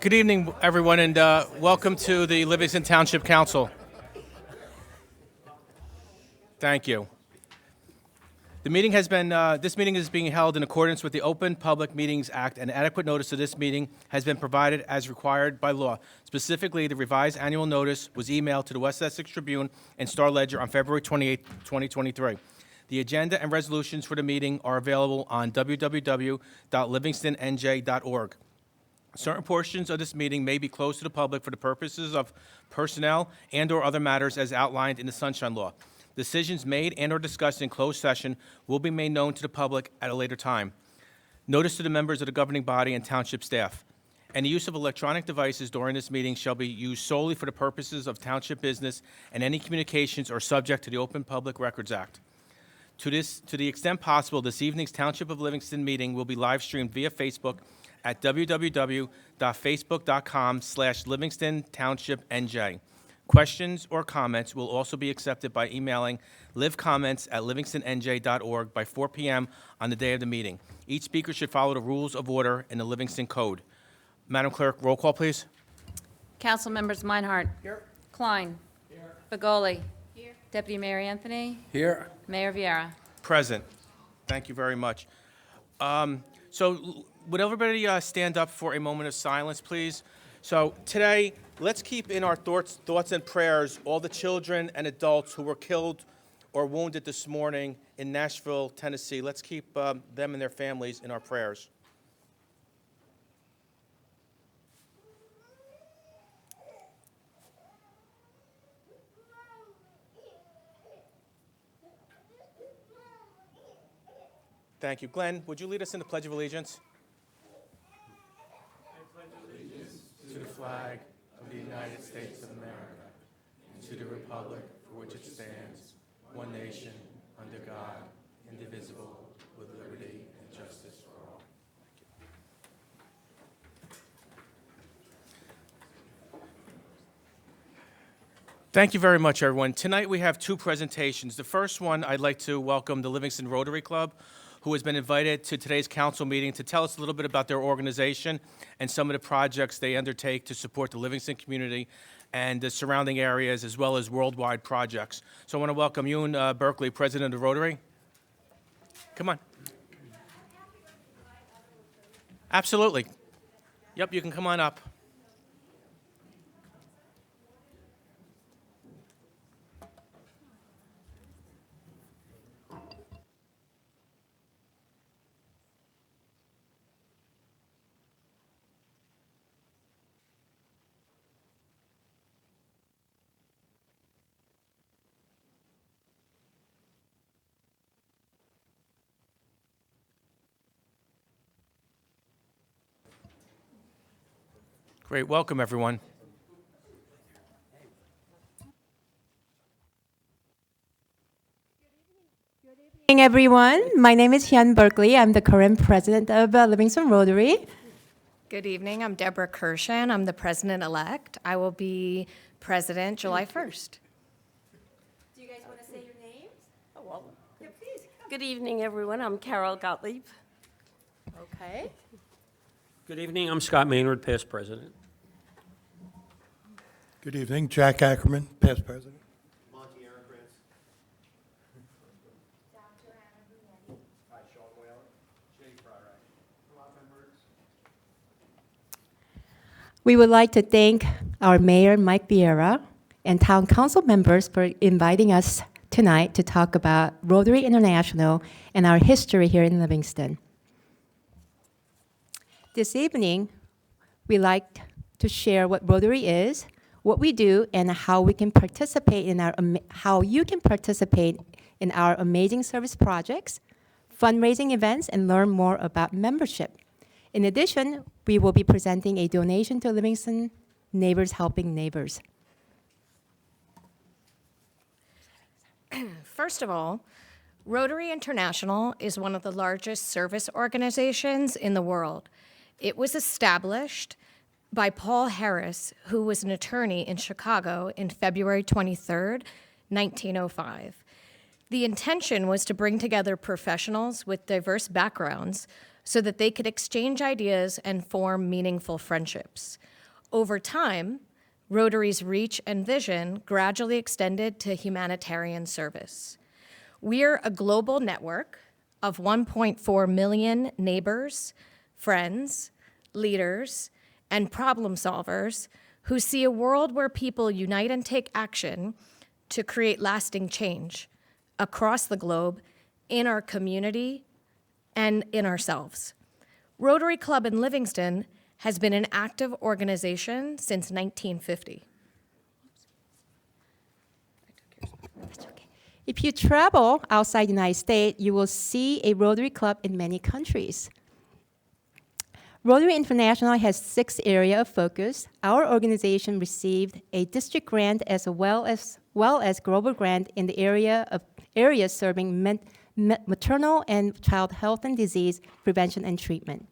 Good evening, everyone, and welcome to the Livingston Township Council. Thank you. This meeting is being held in accordance with the Open Public Meetings Act, and adequate notice of this meeting has been provided as required by law. Specifically, the revised annual notice was emailed to the West Essex Tribune and Star Ledger on February 28, 2023. The agenda and resolutions for the meeting are available on www.livingstonnj.org. Certain portions of this meeting may be closed to the public for the purposes of personnel and/or other matters as outlined in the Sunshine Law. Decisions made and/or discussed in closed session will be made known to the public at a later time. Notice to the members of the governing body and township staff. Any use of electronic devices during this meeting shall be used solely for the purposes of township business, and any communications are subject to the Open Public Records Act. To the extent possible, this evening's Township of Livingston meeting will be live streamed via Facebook at www.facebook.com/LivingstonTownshipNJ. Questions or comments will also be accepted by emailing livcomments@livingstonNJ.org by 4 p.m. on the day of the meeting. Each speaker should follow the rules of order in the Livingston Code. Madam Clerk, roll call, please. Council members Meinhardt. Here. Klein. Here. Begoli. Here. Deputy Mayor Anthony. Here. Mayor Vieira. Present. Thank you very much. Would everybody stand up for a moment of silence, please? So today, let's keep in our thoughts and prayers all the children and adults who were killed or wounded this morning in Nashville, Tennessee. Let's keep them and their families in our prayers. Thank you. Glenn, would you lead us in the Pledge of Allegiance? To the flag of the United States of America, and to the republic for which it stands, one nation, under God, indivisible, with liberty and justice for all. Thank you very much, everyone. Tonight we have two presentations. The first one, I'd like to welcome the Livingston Rotary Club, who has been invited to today's council meeting to tell us a little bit about their organization and some of the projects they undertake to support the Livingston community and the surrounding areas, as well as worldwide projects. So I want to welcome Ewan Berkeley, President of Rotary. Come on. Absolutely. Yep, you can come on up. Great. Welcome, everyone. Good evening, everyone. My name is Hyun Berkeley. I'm the current president of Livingston Rotary. Good evening. I'm Deborah Kirshen. I'm the president-elect. I will be president July 1st. Do you guys want to say your names? Oh, well. Yeah, please. Good evening, everyone. I'm Carol Gottlieb. Okay. Good evening. I'm Scott Maynard, past president. Good evening, Jack Ackerman, past president. Monty Aaron Prince. Hi, Sean Whalen. Jay Fryer. We would like to thank our mayor, Mike Vieira, and town council members for inviting us tonight to talk about Rotary International and our history here in Livingston. This evening, we like to share what Rotary is, what we do, and how we can participate in how you can participate in our amazing service projects, fundraising events, and learn more about membership. In addition, we will be presenting a donation to Livingston Neighbors Helping Neighbors. First of all, Rotary International is one of the largest service organizations in the world. It was established by Paul Harris, who was an attorney in Chicago in February 23rd, 1905. The intention was to bring together professionals with diverse backgrounds so that they could exchange ideas and form meaningful friendships. Over time, Rotary's reach and vision gradually extended to humanitarian service. We're a global network of 1.4 million neighbors, friends, leaders, and problem solvers who see a world where people unite and take action to create lasting change across the globe, in our community, and in ourselves. Rotary Club in Livingston has been an active organization since 1950. If you travel outside the United States, you will see a Rotary Club in many countries. Rotary International has 6 areas of focus. Our organization received a district grant as well as global grant in the areas serving maternal and child health and disease prevention and treatment.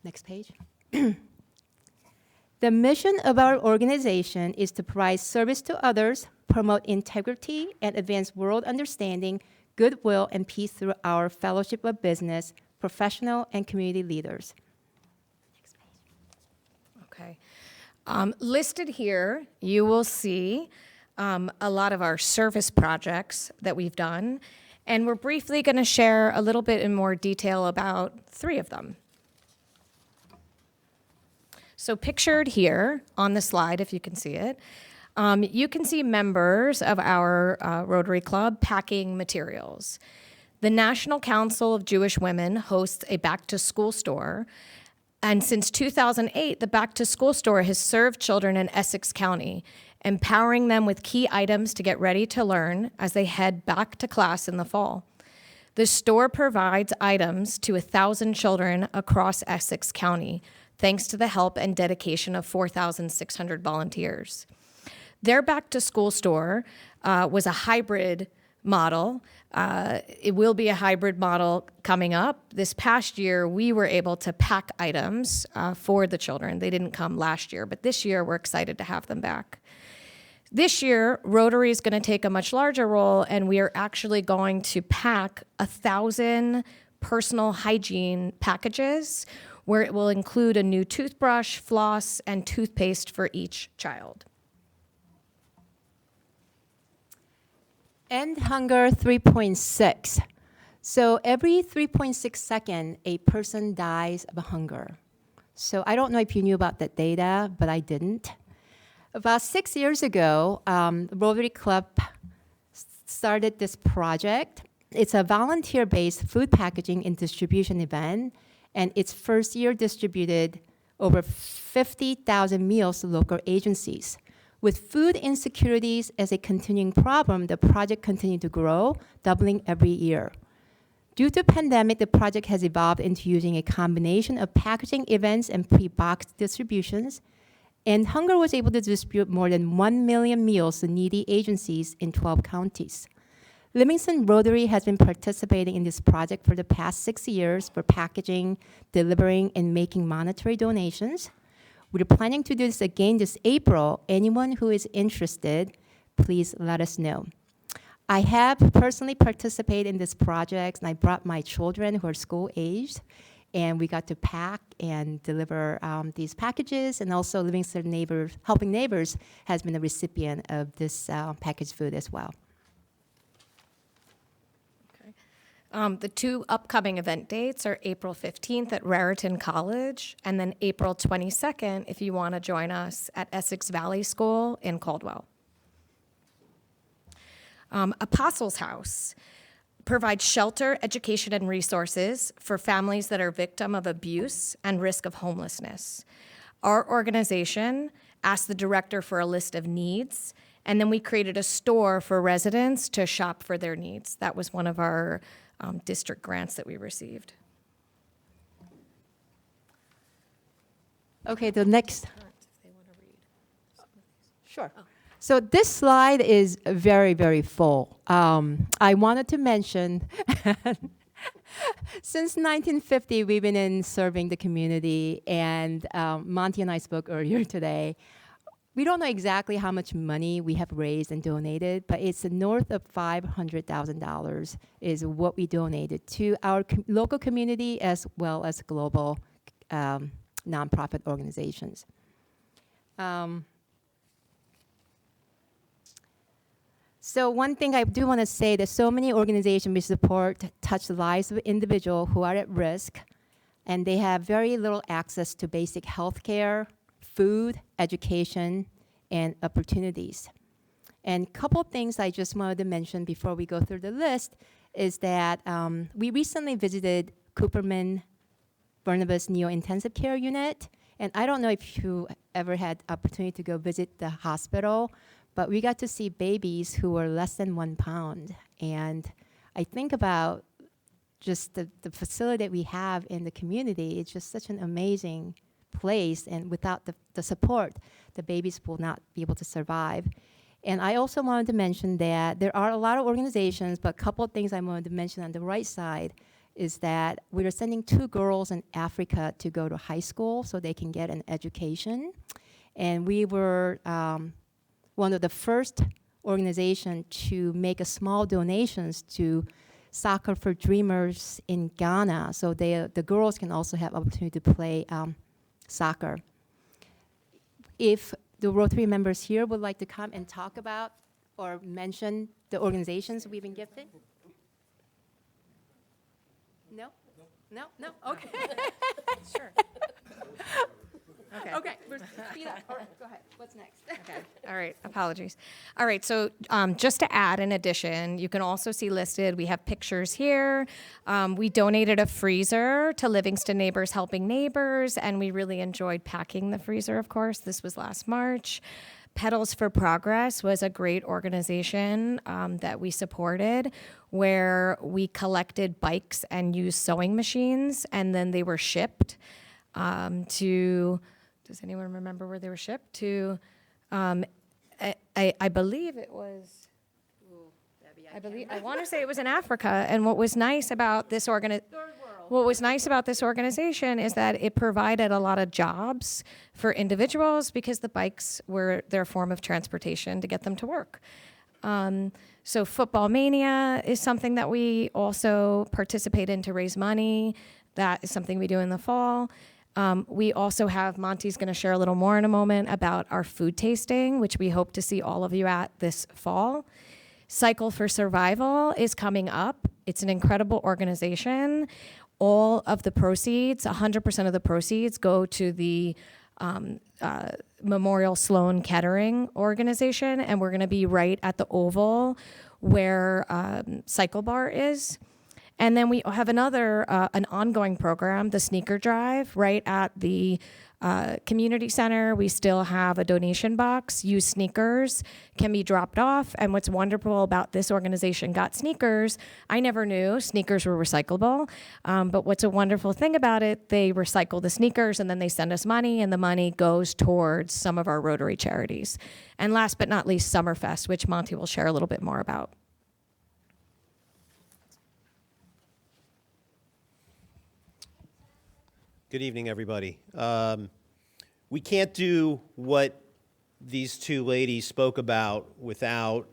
Next page. The mission of our organization is to provide service to others, promote integrity, and advance world understanding, goodwill, and peace through our fellowship of business, professional, and community leaders. Okay. Listed here, you will see a lot of our service projects that we've done, and we're briefly going to share a little bit in more detail about 3 of them. So pictured here on the slide, if you can see it, you can see members of our Rotary Club packing materials. The National Council of Jewish Women hosts a back-to-school store, and since 2008, the back-to-school store has served children in Essex County, empowering them with key items to get ready to learn as they head back to class in the fall. The store provides items to 1,000 children across Essex County, thanks to the help and dedication of 4,600 volunteers. Their back-to-school store was a hybrid model. It will be a hybrid model coming up. This past year, we were able to pack items for the children. They didn't come last year, but this year we're excited to have them back. This year, Rotary is going to take a much larger role, and we are actually going to pack 1,000 personal hygiene packages, where it will include a new toothbrush, floss, and toothpaste for each child. End hunger 3.6. So every 3.6 seconds, a person dies of hunger. So I don't know if you knew about that data, but I didn't. About 6 years ago, Rotary Club started this project. It's a volunteer-based food packaging and distribution event, and its first year distributed over 50,000 meals to local agencies. With food insecurities as a continuing problem, the project continued to grow, doubling every year. Due to pandemic, the project has evolved into using a combination of packaging events and pre-boxed distributions, and Hunger was able to distribute more than 1 million meals to needy agencies in 12 counties. Livingston Rotary has been participating in this project for the past 6 years for packaging, delivering, and making monetary donations. We're planning to do this again this April. Anyone who is interested, please let us know. I have personally participated in this project, and I brought my children who are school-aged, and we got to pack and deliver these packages, and also Livingston Neighbors, Helping Neighbors has been a recipient of this packaged food as well. The 2 upcoming event dates are April 15th at Raritan College, and then April 22nd if you want to join us at Essex Valley School in Caldwell. Apostles House provides shelter, education, and resources for families that are victim of abuse and risk of homelessness. Our organization asked the director for a list of needs, and then we created a store for residents to shop for their needs. That was one of our district grants that we received. Okay, the next. Sure. So this slide is very, very full. I wanted to mention, since 1950, we've been in serving the community, and Monty and I spoke earlier today. We don't know exactly how much money we have raised and donated, but it's north of $500,000 is what we donated to our local community as well as global nonprofit organizations. So one thing I do want to say that so many organizations we support touch the lives of individuals who are at risk, and they have very little access to basic health care, food, education, and opportunities. And a couple things I just wanted to mention before we go through the list is that we recently visited Cooperman Barnabas Neo-Intensive Care Unit, and I don't know if you ever had opportunity to go visit the hospital, but we got to see babies who were less than 1 pound. And I think about just the facility that we have in the community. It's just such an amazing place, and without the support, the babies will not be able to survive. And I also wanted to mention that there are a lot of organizations, but a couple of things I wanted to mention on the right side is that we are sending 2 girls in Africa to go to high school so they can get an education. And we were one of the first organizations to make a small donations to Soccer for Dreamers in Ghana, so the girls can also have opportunity to play soccer. If the Rotary members here would like to come and talk about or mention the organizations we've been gifted? No? No? No? Okay. Sure. Okay. Okay, speed up. All right, go ahead. What's next? Okay. All right. Apologies. All right. So just to add in addition, you can also see listed, we have pictures here. We donated a freezer to Livingston Neighbors Helping Neighbors, and we really enjoyed packing the freezer, of course. This was last March. Pedals for Progress was a great organization that we supported, where we collected bikes and used sewing machines, and then they were shipped to... Does anyone remember where they were shipped to? I believe it was. I want to say it was in Africa. And what was nice about this organization is that it provided a lot of jobs for individuals because the bikes were their form of transportation to get them to work. So Football Mania is something that we also participate in to raise money. That is something we do in the fall. We also have, Monty's going to share a little more in a moment about our food tasting, which we hope to see all of you at this fall. Cycle for Survival is coming up. It's an incredible organization. All of the proceeds, 100% of the proceeds, go to the Memorial Sloan Kettering organization, and we're going to be right at the Oval where Cycle Bar is. And then we have another, an ongoing program, the Sneaker Drive, right at the community center. We still have a donation box. Used sneakers can be dropped off. And what's wonderful about this organization, Got Sneakers, I never knew sneakers were recyclable. But what's a wonderful thing about it, they recycle the sneakers and then they send us money, and the money goes towards some of our Rotary charities. And last but not least, Summerfest, which Monty will share a little bit more about. Good evening, everybody. We can't do what these 2 ladies spoke about without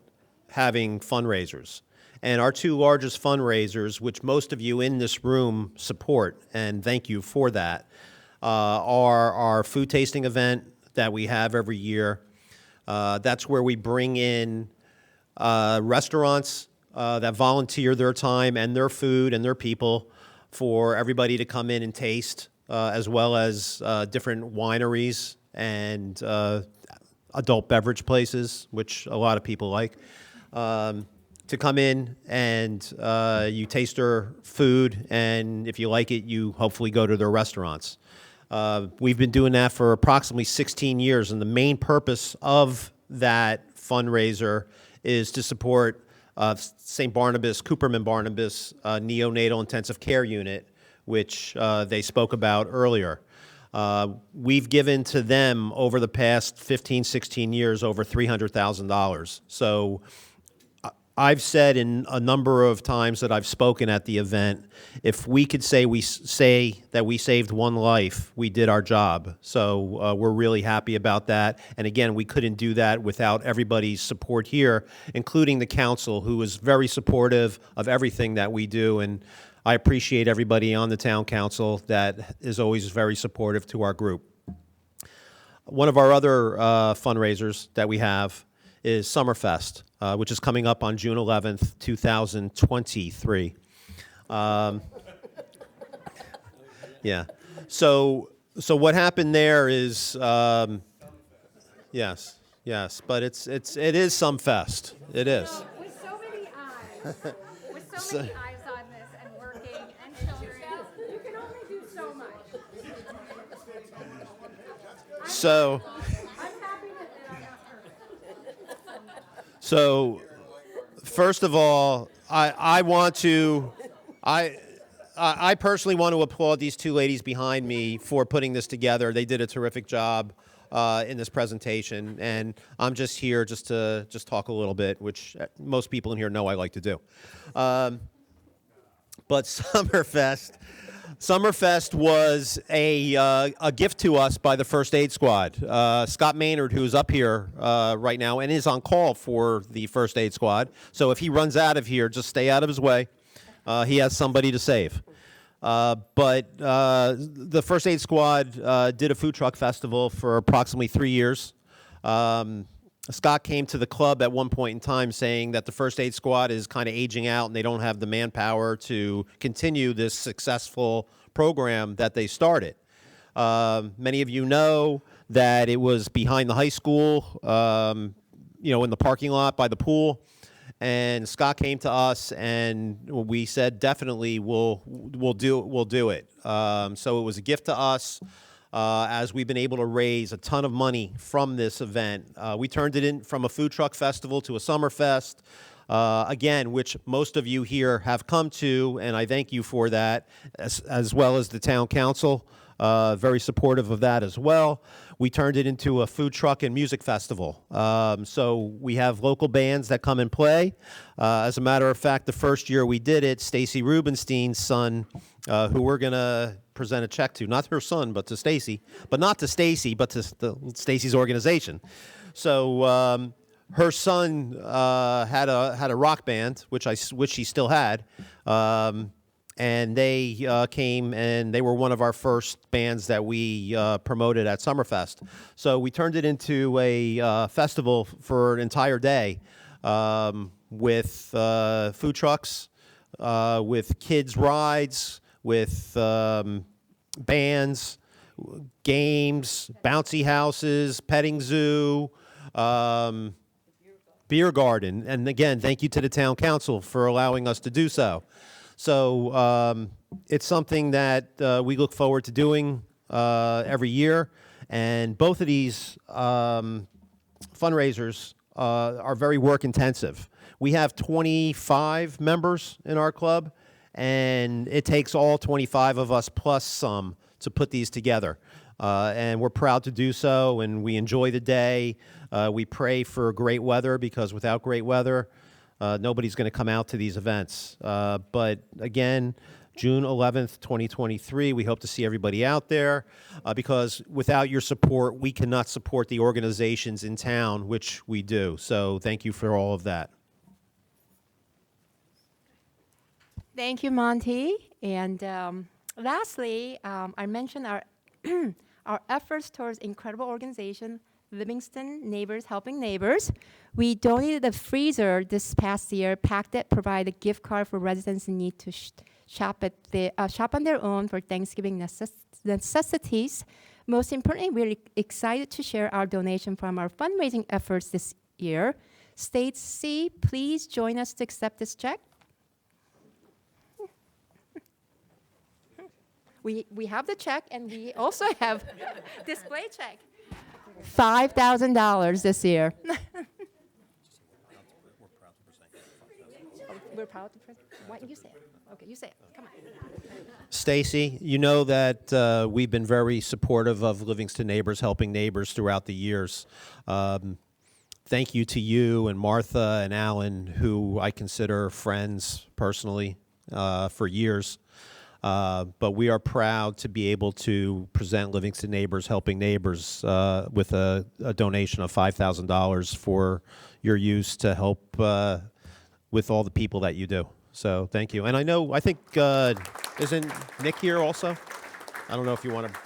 having fundraisers. And our 2 largest fundraisers, which most of you in this room support, and thank you for that, are our food tasting event that we have every year. That's where we bring in restaurants that volunteer their time and their food and their people for everybody to come in and taste. As well as different wineries and adult beverage places, which a lot of people like, to come in and you taste their food, and if you like it, you hopefully go to their restaurants. We've been doing that for approximately 16 years, and the main purpose of that fundraiser is to support St. Barnabas, Cooperman Barnabas Neonatal Intensive Care Unit, which they spoke about earlier. We've given to them over the past 15, 16 years over $300,000. So I've said in a number of times that I've spoken at the event, if we could say that we saved 1 life, we did our job. So we're really happy about that. And again, we couldn't do that without everybody's support here, including the council, who is very supportive of everything that we do. And I appreciate everybody on the town council that is always very supportive to our group. One of our other fundraisers that we have is Summerfest, which is coming up on June 11th, 2023. Yeah. So what happened there is, yes, but it is Sumfest. It is. With so many eyes, with so many eyes on this and working and children, you can only do so much. So. I'm happy that So, first of all, I personally want to applaud these two ladies behind me for putting this together. They did a terrific job in this presentation, and I'm just here to talk a little bit, which most people in here know I like to do. But Summerfest was a gift to us by the First Aid Squad. Scott Maynard, who's up here right now and is on call for the First Aid Squad. So if he runs out of here, just stay out of his way. He has somebody to save. But the First Aid Squad did a food truck festival for approximately 3 years. Scott came to the club at one point in time saying that the First Aid Squad is kind of aging out and they don't have the manpower to continue this successful program that they started. Many of you know that it was behind the high school, in the parking lot by the pool. And Scott came to us and we said, definitely we'll do it. So it was a gift to us. As we've been able to raise a ton of money from this event. We turned it in from a food truck festival to a Summerfest, again, which most of you here have come to, and I thank you for that, as well as the town council, very supportive of that as well. We turned it into a food truck and music festival. So we have local bands that come and play. As a matter of fact, the first year we did it, Stacy Rubenstein's son, who we're going to present a check to, not her son, but to Stacy, but not to Stacy, but to Stacy's organization. So her son had a rock band, which she still had, and they came and they were one of our first bands that we promoted at Summerfest. So we turned it into a festival for an entire day with food trucks, with kids' rides, with bands, games, bouncy houses, petting zoo, beer garden. And again, thank you to the town council for allowing us to do so. So it's something that we look forward to doing every year. And both of these fundraisers are very work intensive. We have 25 members in our club, and it takes all 25 of us plus some to put these together. And we're proud to do so, and we enjoy the day. We pray for great weather, because without great weather, nobody's going to come out to these events. But again, June 11th, 2023, we hope to see everybody out there, because without your support, we cannot support the organizations in town, which we do. So thank you for all of that. Thank you, Monty. And lastly, I mentioned our our efforts towards incredible organization, Livingston Neighbors Helping Neighbors. We donated a freezer this past year, packed it, provided a gift card for residents in need to shop on their own for Thanksgiving necessities. Most importantly, we're excited to share our donation from our fundraising efforts this year. Stacy, please join us to accept this check. We have the check, and we also have display check. $5,000 this year. We're proud to present. Why don't you say it? Okay, you say it. Come on. Stacy, you know that we've been very supportive of Livingston Neighbors Helping Neighbors throughout the years. Thank you to you and Martha and Alan, who I consider friends personally for years. But we are proud to be able to present Livingston Neighbors Helping Neighbors with a donation of $5,000 for your use to help with all the people that you do. So thank you. And I think, isn't Nick here also? I don't know if you want to,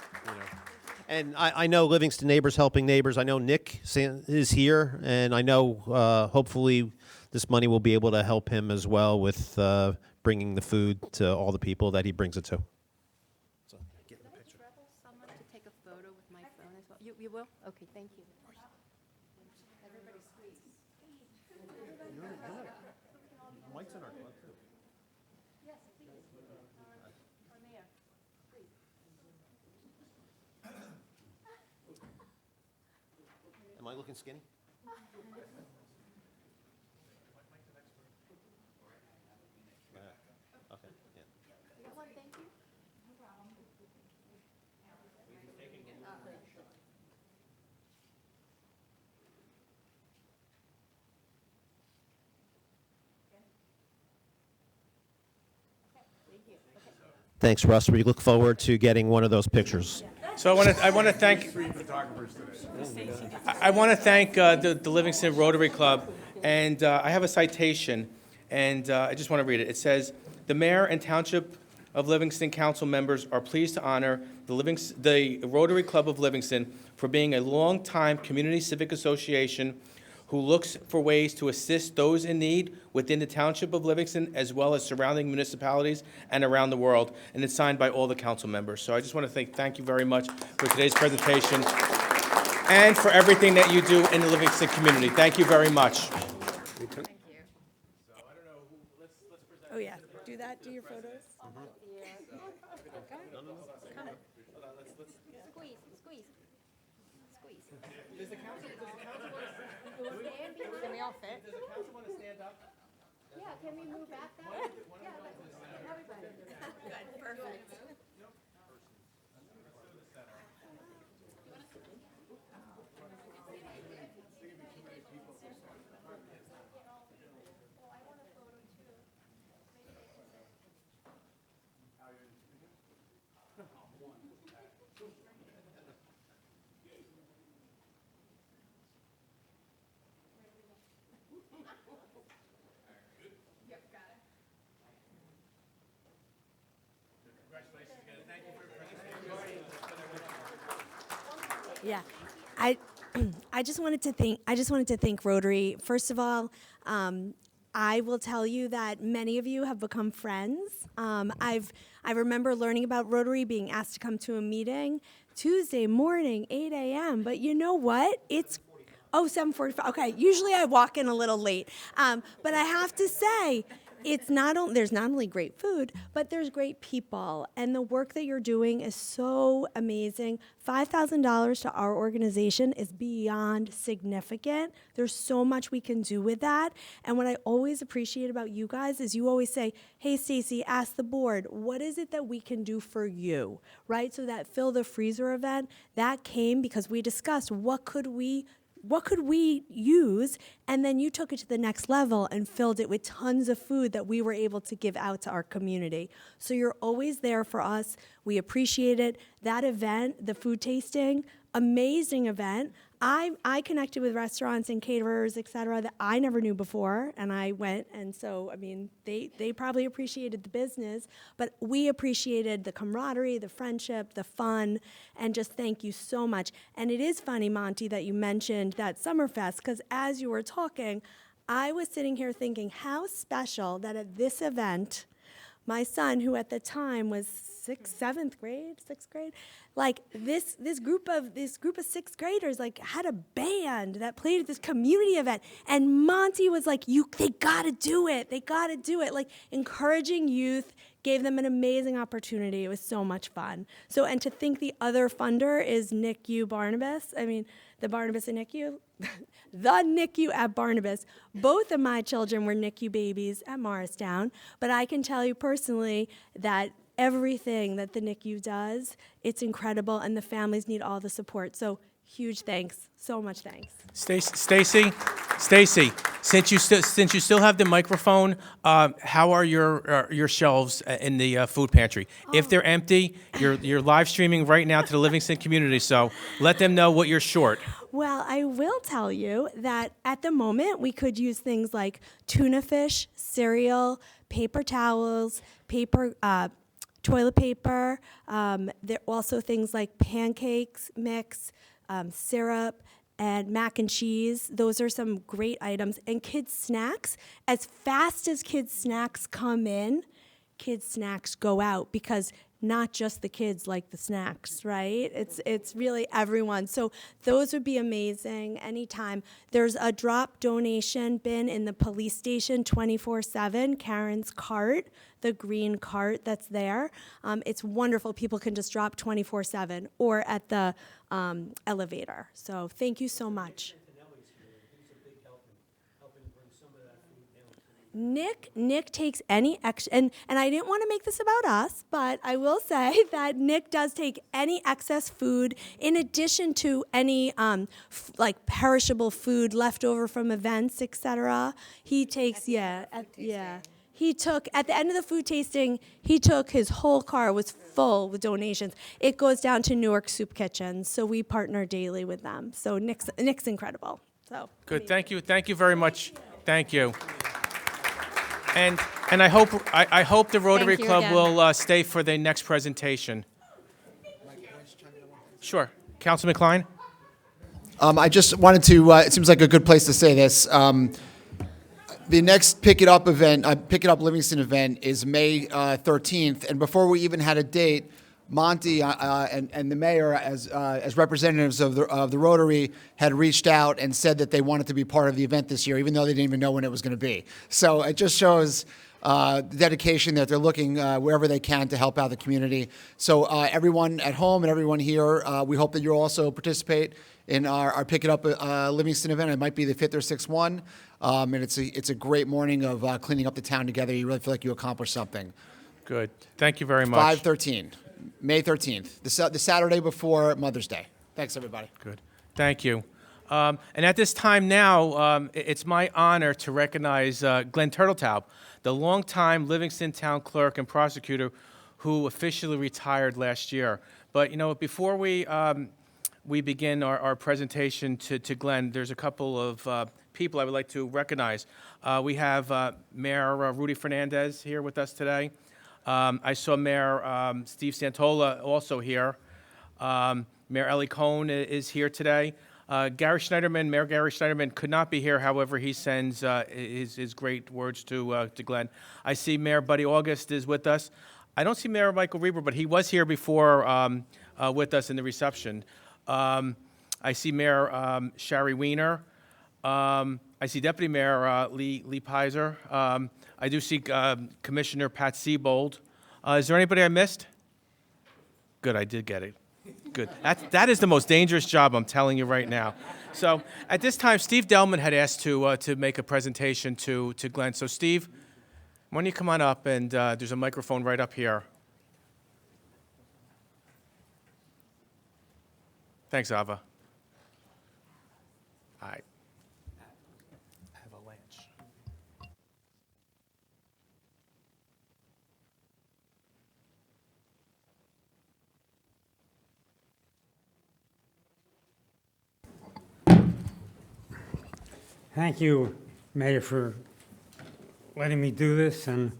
And I know Livingston Neighbors Helping Neighbors. I know Nick is here, and I know hopefully this money will be able to help him as well with bringing the food to all the people that he brings it to. Someone to take a photo with my phone as well. You will? Okay, thank you. Am I looking skinny? Okay, yeah. Thanks, Russ. We look forward to getting one of those pictures. So I want to thank the Livingston Rotary Club, and I have a citation, and I just want to read it. It says, "The mayor and Township of Livingston council members are pleased to honor the Rotary Club of Livingston for being a longtime community civic association who looks for ways to assist those in need within the Township of Livingston as well as surrounding municipalities and around the world." And it's signed by all the council members. So I just want to thank you very much for today's presentation and for everything that you do in the Livingston community. Thank you very much. Oh, yeah. Do that, do your photos. Squeeze, squeeze, squeeze. Can we all fit? Yeah, can we move back that way? Yeah, everybody. Good, perfect. Yeah, I just wanted to thank Rotary. First of all, I will tell you that many of you have become friends. I remember learning about Rotary, being asked to come to a meeting Tuesday morning, 8 a.m. But you know what? It's 7:45. Okay, usually I walk in a little late, but I have to say, it's there's not only great food, but there's great people, and the work that you're doing is so amazing. $5,000 to our organization is beyond significant. There's so much we can do with that, and what I always appreciate about you guys is you always say, "Hey, Stacy, ask the board, what is it that we can do for you?" Right? So that Fill the Freezer event, that came because we discussed what could we use, and then you took it to the next level and filled it with tons of food that we were able to give out to our community. So you're always there for us. We appreciate it. That event, the food tasting, amazing event. I connected with restaurants and caterers, et cetera, that I never knew before, and I went, and so, I mean, they probably appreciated the business, but we appreciated the camaraderie, the friendship, the fun, and just thank you so much. And it is funny, Monty, that you mentioned that Summerfest, because as you were talking, I was sitting here thinking how special that at this event, my son, who at the time was sixth grade, like this group of sixth graders like had a band that played at this community event, and Monty was like, they gotta do it, like encouraging youth, gave them an amazing opportunity. It was so much fun. So, and to think the other funder is NICU Barnabas. I mean, the Barnabas and NICU, the NICU at Barnabas. Both of my children were NICU babies at Morristown, but I can tell you personally that everything that the NICU does, it's incredible, and the families need all the support. So huge thanks, so much thanks. Stacy, since you still have the microphone, how are your shelves in the food pantry? If they're empty, you're live streaming right now to the Livingston community, so let them know what you're short. Well, I will tell you that at the moment we could use things like tuna fish, cereal, paper towels, toilet paper. There are also things like pancakes mix, syrup, and mac and cheese. Those are some great items. And kids' snacks, as fast as kids' snacks come in, kids' snacks go out, because not just the kids like the snacks, right? It's really everyone. So those would be amazing anytime. There's a drop donation bin in the police station 24/7, Karen's cart, the green cart that's there. It's wonderful. People can just drop 24/7 or at the elevator. So thank you so much. Nick takes any extra, and I didn't want to make this about us, but I will say that Nick does take any excess food in addition to any like perishable food left over from events, etc. He takes, he took, at the end of the food tasting, he took, his whole car was full with donations. It goes down to Newark Soup Kitchen, so we partner daily with them. So Nick's incredible. So Good, thank you very much. Thank you. And I hope the Rotary Thank you Club again. will stay for the next presentation. Sure. Councilman Klein? I just wanted to, it seems like a good place to say this. The next Pick It Up event, Pick It Up Livingston event is May 13th. And before we even had a date, Monty and the mayor, as representatives of the Rotary, had reached out and said that they wanted to be part of the event this year, even though they didn't even know when it was going to be. So it just shows the dedication that they're looking wherever they can to help out the community. So everyone at home and everyone here, we hope that you'll also participate in our Pick It Up Livingston event. It might be the 5th or 6th one, and it's a great morning of cleaning up the town together. You really feel like you accomplished something. Good. Thank you very much. 5/13, May 13th, the Saturday before Mother's Day. Thanks, everybody. Good. Thank you. And at this time now, it's my honor to recognize Glenn Turtletaub, the longtime Livingston Town Clerk and Prosecutor who officially retired last year. But, you know, before we begin our presentation to Glenn, there's a couple of people I would like to recognize. We have Mayor Rudy Fernandez here with us today. I saw Mayor Steve Santola also here. Mayor Ellie Cohn is here today. Gary Schneiderman, Mayor Gary Schneiderman could not be here. However, he sends his great words to Glenn. I see Mayor Buddy August is with us. I don't see Mayor Michael Reber, but he was here before with us in the reception. I see Mayor Shari Weiner. I see Deputy Mayor Lee Pizer. I do see Commissioner Pat Siebold. Is there anybody I missed? Good, I did get it. Good. That is the most dangerous job, I'm telling you right now. So at this time, Steve Delman had asked to make a presentation to Glenn. So Steve, why don't you come on up, and there's a microphone right up here. Thanks, Ava. All right. Avalanche. Thank you, Mayor, for letting me do this. And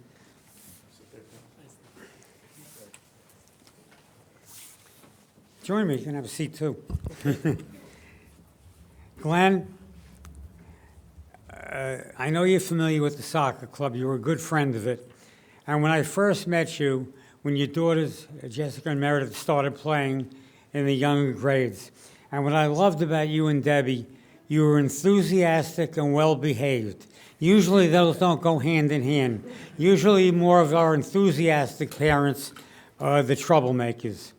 join me. You can have a seat, too. Glenn, I know you're familiar with the soccer club. You were a good friend of it. And when I first met you, when your daughters, Jessica and Meredith, started playing in the younger grades, and what I loved about you and Debbie, you were enthusiastic and well-behaved. Usually those don't go hand in hand. Usually more of our enthusiastic parents are the troublemakers.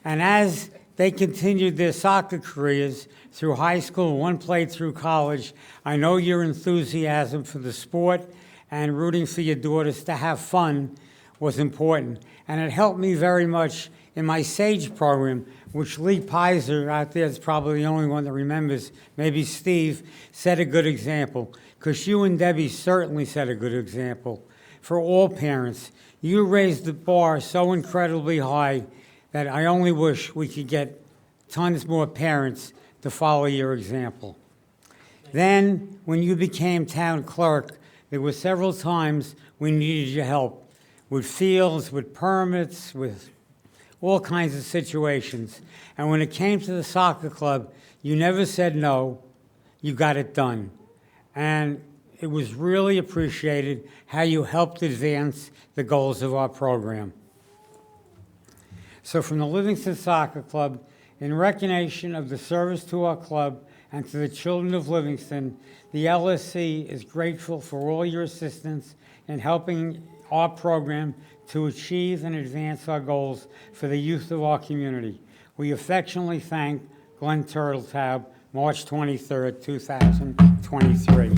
And as they continued their soccer careers through high school, one played through college, I know your enthusiasm for the sport and rooting for your daughters to have fun was important. And it helped me very much in my SAGE program, which Lee Pizer out there is probably the only one that remembers, maybe Steve, set a good example. Because you and Debbie certainly set a good example for all parents. You raised the bar so incredibly high that I only wish we could get tons more parents to follow your example. Then, when you became town clerk, there were several times we needed your help. with fields, with permits, with all kinds of situations. And when it came to the soccer club, you never said no. You got it done. And it was really appreciated how you helped advance the goals of our program. So from the Livingston Soccer Club, in recognition of the service to our club and to the children of Livingston, the LSC is grateful for all your assistance in helping our program to achieve and advance our goals for the youth of our community. We affectionately thank Glenn Turtletaub, March 23rd, 2023.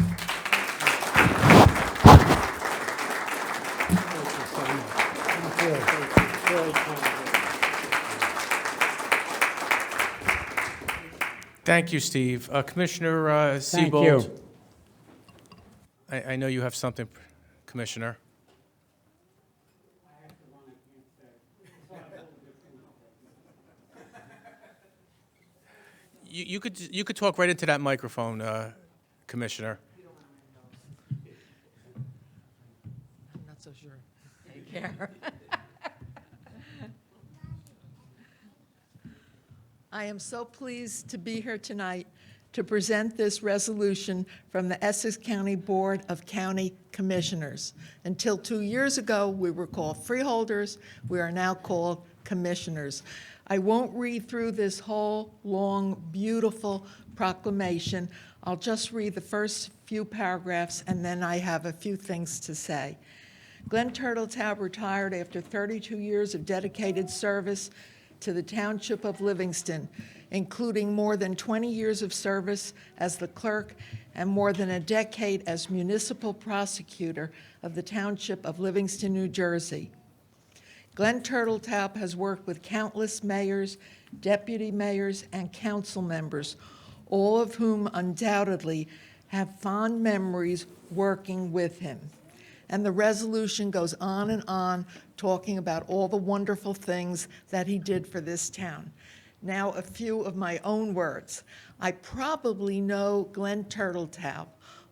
Thank you, Steve. Commissioner Thank Siebold. you. I know you have something, Commissioner. You could talk right into that microphone, Commissioner. I'm not so sure. Take care. I am so pleased to be here tonight to present this resolution from the Essex County Board of County Commissioners. Until 2 years ago, we were called freeholders. We are now called commissioners. I won't read through this whole long, beautiful proclamation. I'll just read the first few paragraphs, and then I have a few things to say. Glenn Turtletaub retired after 32 years of dedicated service to the Township of Livingston, including more than 20 years of service as the clerk and more than a decade as municipal prosecutor of the Township of Livingston, New Jersey. Glenn Turtletaub has worked with countless mayors, deputy mayors, and council members, all of whom undoubtedly have fond memories working with him. And the resolution goes on and on, talking about all the wonderful things that he did for this town. Now, a few of my own words. I probably know Glenn Turtletaub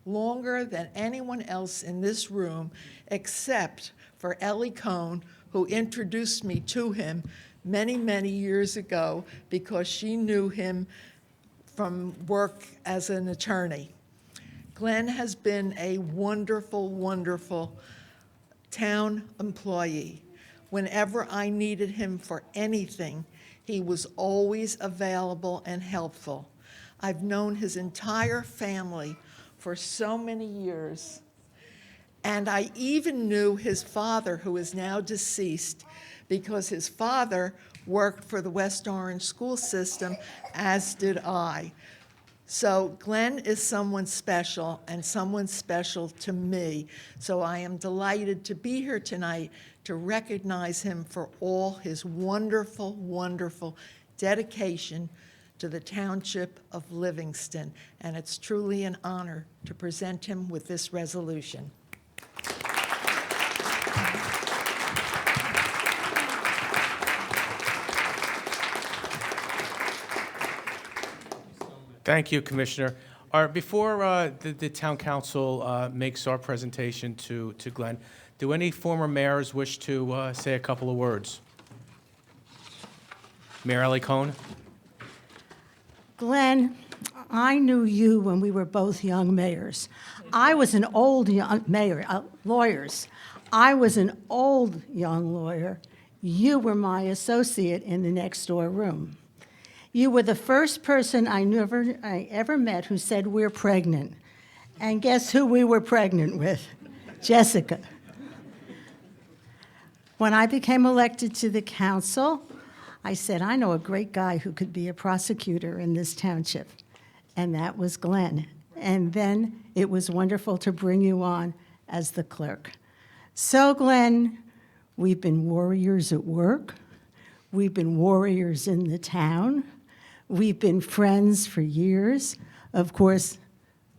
longer than anyone else in this room, except for Ellie Cohn, who introduced me to him many, many years ago because she knew him from work as an attorney. Glenn has been a wonderful, wonderful town employee. Whenever I needed him for anything, he was always available and helpful. I've known his entire family for so many years, and I even knew his father, who is now deceased, because his father worked for the West Orange school system, as did I. So Glenn is someone special, and someone special to me. So I am delighted to be here tonight to recognize him for all his wonderful, wonderful dedication to the Township of Livingston. And it's truly an honor to present him with this resolution. Thank you, Commissioner. Before the town council makes our presentation to Glenn, do any former mayors wish to say a couple of words? Mayor Ellie Cohn? Glenn, I knew you when we were both young mayors. I was an old young mayor, lawyers. I was an old young lawyer. You were my associate in the next door room. You were the first person I ever met who said, "We're pregnant." And guess who we were pregnant with? Jessica. When I became elected to the council, I said, I know a great guy who could be a prosecutor in this township, and that was Glenn. And then it was wonderful to bring you on as the clerk. So, Glenn, we've been warriors at work. We've been warriors in the town. We've been friends for years. Of course,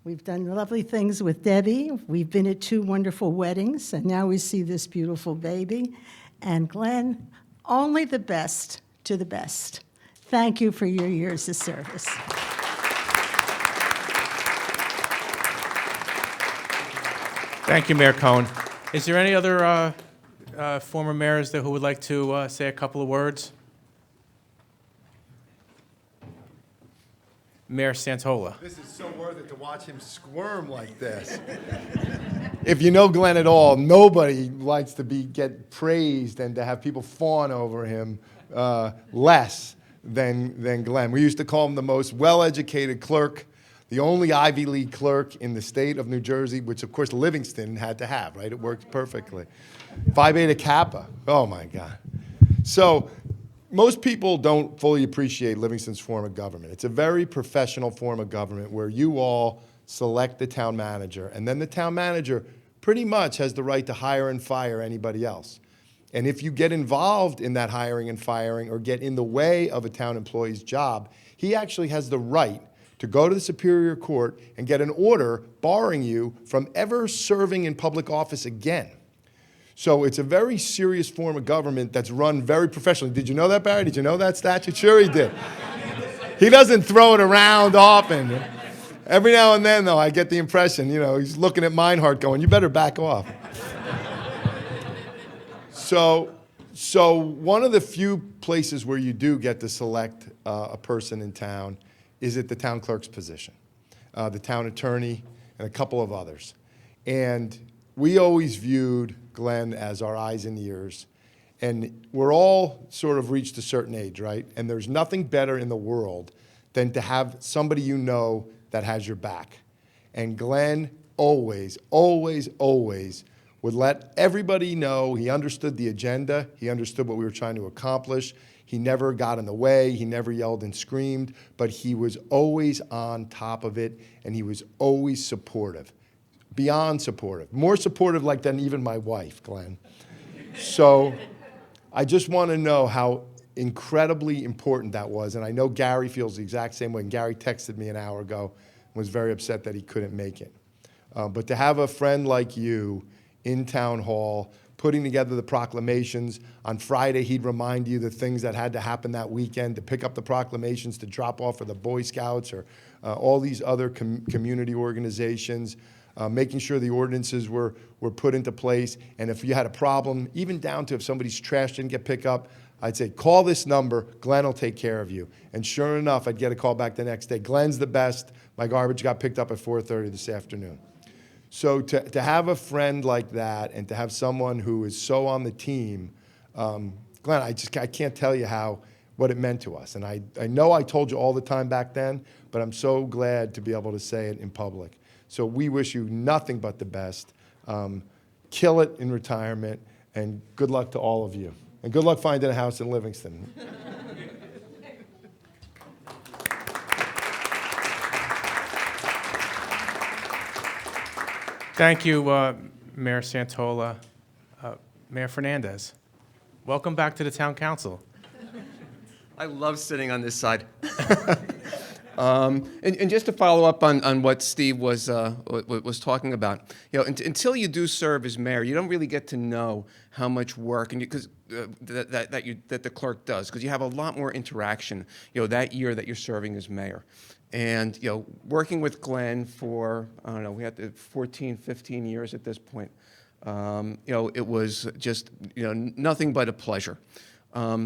we've done lovely things with Debbie. We've been at 2 wonderful weddings, and now we see this beautiful baby. And Glenn, only the best to the best. Thank you for your years of service. Thank you, Mayor Cohn. Is there any other former mayors who would like to say a couple of words? Mayor Santola. This is so worth it to watch him squirm like this. If you know Glenn at all, nobody likes to get praised and to have people fawn over him less than Glenn. We used to call him the most well-educated clerk, the only Ivy League clerk in the state of New Jersey, which of course Livingston had to have, right? It worked perfectly. Phi Beta Kappa, oh my God. So most people don't fully appreciate Livingston's form of government. It's a very professional form of government where you all select the town manager, and then the town manager pretty much has the right to hire and fire anybody else. And if you get involved in that hiring and firing or get in the way of a town employee's job, he actually has the right to go to the Superior Court and get an order barring you from ever serving in public office again. So it's a very serious form of government that's run very professionally. Did you know that, Barry? Did you know that statute? Sure he did. He doesn't throw it around often. Every now and then, though, I get the impression, he's looking at Meinhardt going, you better back off. So one of the few places where you do get to select a person in town is at the town clerk's position, the town attorney, and a couple of others. And we always viewed Glenn as our eyes and ears. And we're all sort of reached a certain age, right? And there's nothing better in the world than to have somebody you know that has your back. And Glenn always, always, always would let everybody know he understood the agenda, he understood what we were trying to accomplish. He never got in the way, he never yelled and screamed, but he was always on top of it, and he was always supportive. Beyond supportive. More supportive than even my wife, Glenn. So I just want to know how incredibly important that was, and I know Gary feels the exact same way. And Gary texted me an hour ago and was very upset that he couldn't make it. But to have a friend like you in town hall, putting together the proclamations. On Friday, he'd remind you the things that had to happen that weekend, to pick up the proclamations, to drop off for the Boy Scouts or all these other community organizations. Making sure the ordinances were put into place. And if you had a problem, even down to if somebody's trash didn't get picked up, I'd say, call this number, Glenn will take care of you. And sure enough, I'd get a call back the next day. Glenn's the best. My garbage got picked up at 4:30 this afternoon. So to have a friend like that and to have someone who is so on the team, Glenn, I can't tell you what it meant to us. And I know I told you all the time back then, but I'm so glad to be able to say it in public. So we wish you nothing but the best. Kill it in retirement, and good luck to all of you. And good luck finding a house in Livingston. Thank you, Mayor Santola. Mayor Fernandez, welcome back to the Town Council. I love sitting on this side. And just to follow up on what Steve was talking about, until you do serve as mayor, you don't really get to know how much work and that the clerk does, because you have a lot more interaction, that year that you're serving as mayor. And working with Glenn for we had 14, 15 years at this point. It was just nothing but a pleasure. Not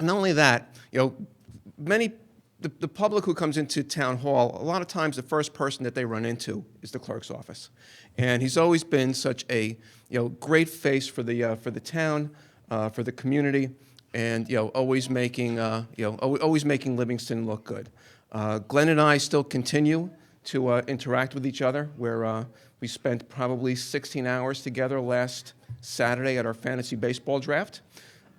only that, the public who comes into town hall, a lot of times the first person that they run into is the clerk's office, and he's always been such a great face for the town, for the community, and always making Livingston look good. Glenn and I still continue to interact with each other. Where we spent probably 16 hours together last Saturday at our fantasy baseball draft.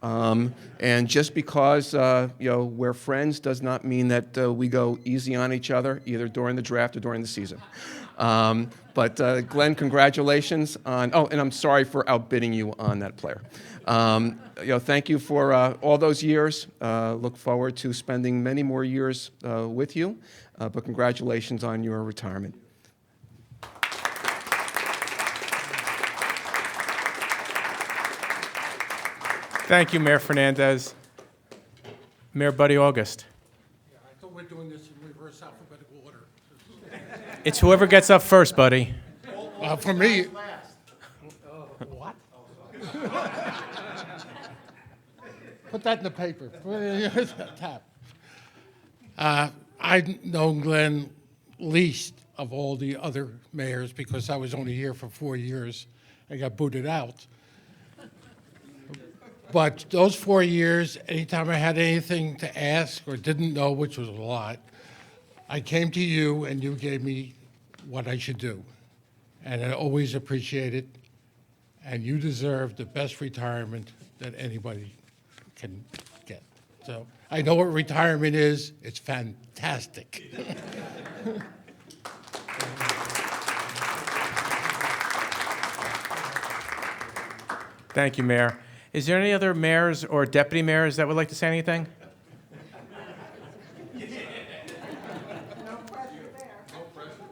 And just because we're friends does not mean that we go easy on each other, either during the draft or during the season. But Glenn, congratulations on. Oh, and I'm sorry for outbidding you on that player. Thank you for all those years. Look forward to spending many more years with you. But congratulations on your retirement. Thank you, Mayor Fernandez. Mayor Buddy August. Yeah, I thought we're doing this in reverse alphabetical order. It's whoever gets up first, buddy. For me. What? Put that in the paper. Tap. I've known Glenn least of all the other mayors because I was only here for 4 years. I got booted out. But those 4 years, anytime I had anything to ask or didn't know, which was a lot, I came to you and you gave me what I should do. And I always appreciate it. And you deserve the best retirement that anybody can get. So I know what retirement is. It's fantastic. Thank you, Mayor. Is there any other mayors or deputy mayors that would like to say anything?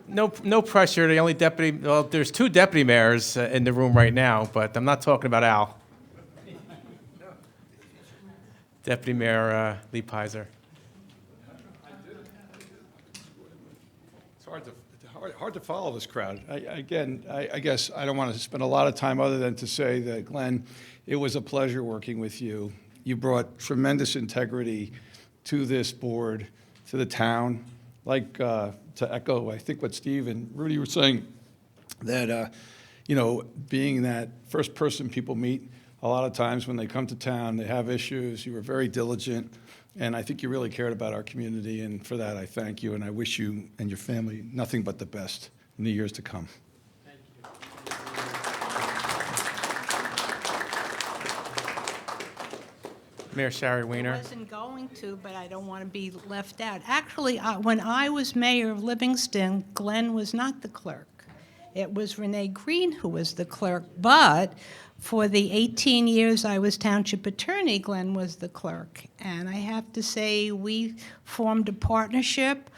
No pressure. The only deputy, well, there's 2 deputy mayors in the room right now, but I'm not talking about Al. Deputy Mayor Lee Pizer. It's hard to follow this crowd. I guess I don't want to spend a lot of time other than to say that, Glenn, it was a pleasure working with you. You brought tremendous integrity to this board, to the town. Like, to echo, I think, what Steve and Rudy were saying, that, being that first person people meet, a lot of times when they come to town, they have issues. You were very diligent, and I think you really cared about our community, and for that I thank you, and I wish you and your family nothing but the best in the years to come. Mayor Shari Weiner. I wasn't going to, but I don't want to be left out. Actually, when I was mayor of Livingston, Glenn was not the clerk. It was Renee Green who was the clerk, but for the 18 years I was township attorney, Glenn was the clerk. And I have to say, we formed a partnership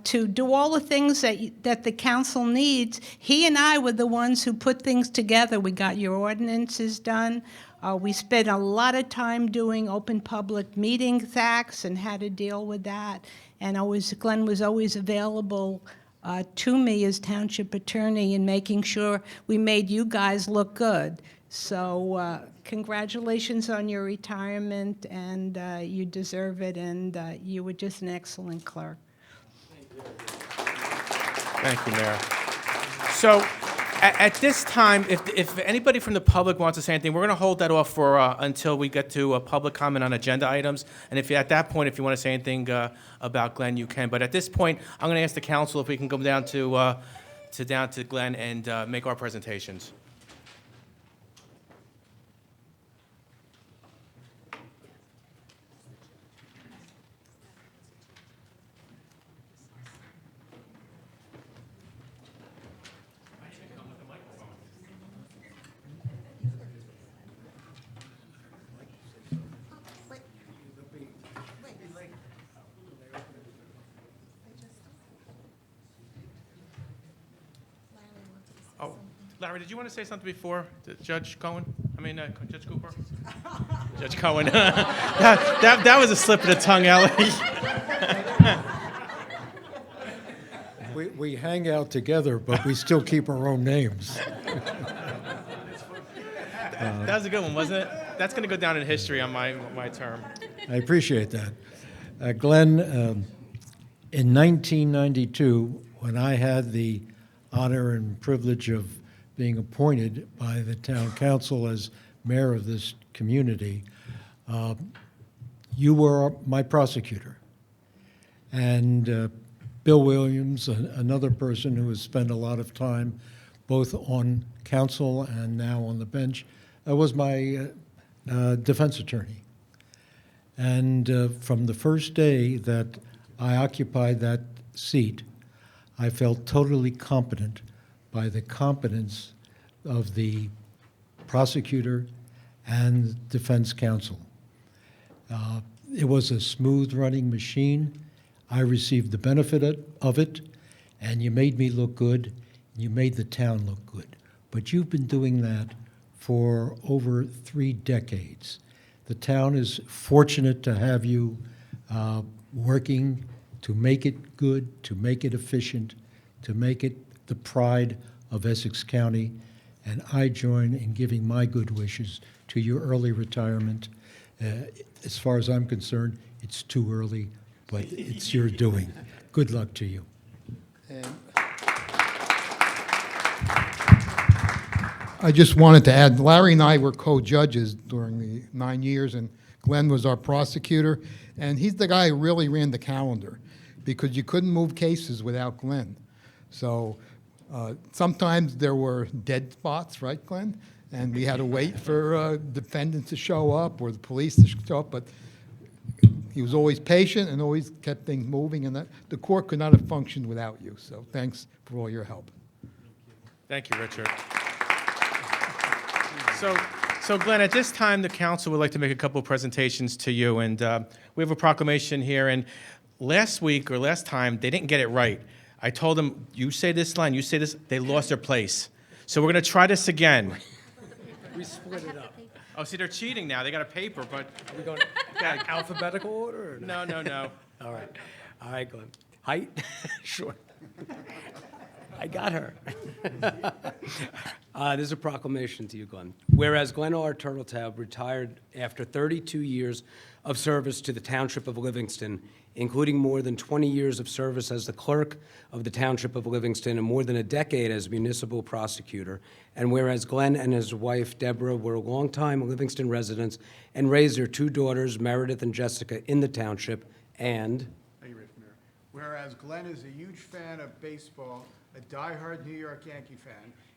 to do all the things that the council needs. He and I were the ones who put things together. We got your ordinances done. We spent a lot of time doing open public meetings acts and how to deal with that. And Glenn was always available to me as township attorney in making sure we made you guys look good. So congratulations on your retirement, and you deserve it, and you were just an excellent clerk. Thank you, Mayor. So at this time, if anybody from the public wants to say anything, we're going to hold that off for until we get to a public comment on agenda items. And if at that point, if you want to say anything about Glenn, you can. But at this point, I'm going to ask the council if we can come down to Glenn and make our presentations. Oh, Larry, did you want to say something before Judge Cohen? Judge Cooper? Judge Cohen. that was a slip of the tongue, Ellie. We hang out together, but we still keep our own names. That was a good one, wasn't it? That's going to go down in history on my term. I appreciate that. Glenn, in 1992, when I had the honor and privilege of being appointed by the town council as mayor of this community, you were my prosecutor. And Bill Williams, another person who has spent a lot of time both on council and now on the bench, was my defense attorney. And from the first day that I occupied that seat, I felt totally competent by the competence of the prosecutor and defense counsel. It was a smooth-running machine. I received the benefit of it, and you made me look good. You made the town look good. But you've been doing that for over 3 decades. The town is fortunate to have you working to make it good, to make it efficient, to make it the pride of Essex County. and I join in giving my good wishes to your early retirement. As far as I'm concerned, it's too early, but it's your doing. Good luck to you. I just wanted to add, Larry and I were co-judges during the 9 years, and Glenn was our prosecutor, and he's the guy who really ran the calendar, because you couldn't move cases without Glenn. So sometimes there were dead spots, right, Glenn? And we had to wait for defendants to show up or the police to show up, but he was always patient and always kept things moving, and that the court could not have functioned without you. So thanks for all your help. Thank you, Richard. So Glenn, at this time, the council would like to make a couple of presentations to you, and we have a proclamation here. And last week or last time, they didn't get it right. I told them, you say this line, you say this, they lost their place. So we're going to try this again. We split it up. Oh, see, they're cheating now. They got a paper, but... Are we going alphabetical order? Or No. All right, Glenn. Height? Sure. I got her. There's a proclamation to you, Glenn. Whereas Glenn R. Turtletab retired after 32 years of service to the Township of Livingston, including more than 20 years of service as the clerk of the Township of Livingston and more than a decade as municipal prosecutor. And whereas Glenn and his wife, Deborah, were longtime Livingston residents and raised their 2 daughters, Meredith and Jessica, in the township, and... Whereas Glenn is a huge fan of baseball, a diehard New York Yankee fan,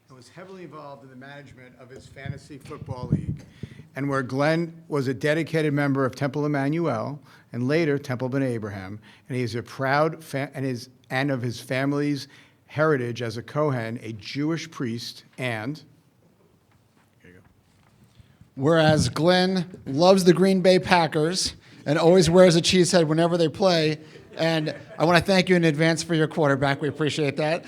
and was heavily involved in the management of his fantasy football league. And where Glenn was a dedicated member of Temple Emmanuel and later Temple Ben Abraham, and he is a proud and of his family's heritage as a Kohen, a Jewish priest, and Whereas Glenn loves the Green Bay Packers and always wears a cheese head whenever they play. And I want to thank you in advance for your quarterback. We appreciate that.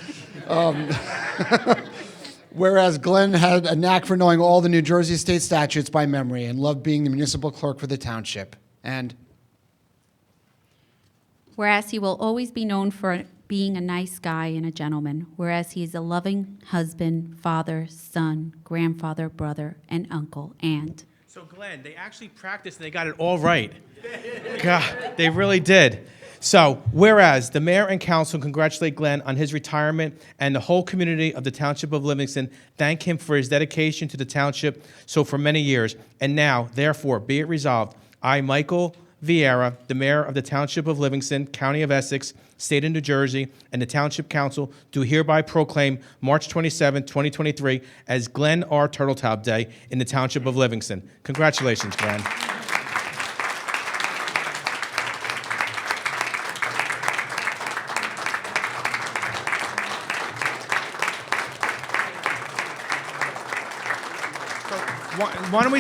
Whereas Glenn had a knack for knowing all the New Jersey state statutes by memory and loved being the municipal clerk for the township. And whereas he will always be known for being a nice guy and a gentleman, whereas he is a loving husband, father, son, grandfather, brother, and uncle, and... So Glenn, they actually practiced and they got it all right. God, they really did. So, whereas the mayor and council congratulate Glenn on his retirement and the whole community of the Township of Livingston thank him for his dedication to the township so for many years. And now, therefore, be it resolved, I, Michael Vieira, the mayor of the Township of Livingston, County of Essex, State of New Jersey, and the Township Council do hereby proclaim March 27, 2023 as Glenn R. Turtletop Day in the Township of Livingston. Congratulations, Glenn. Why don't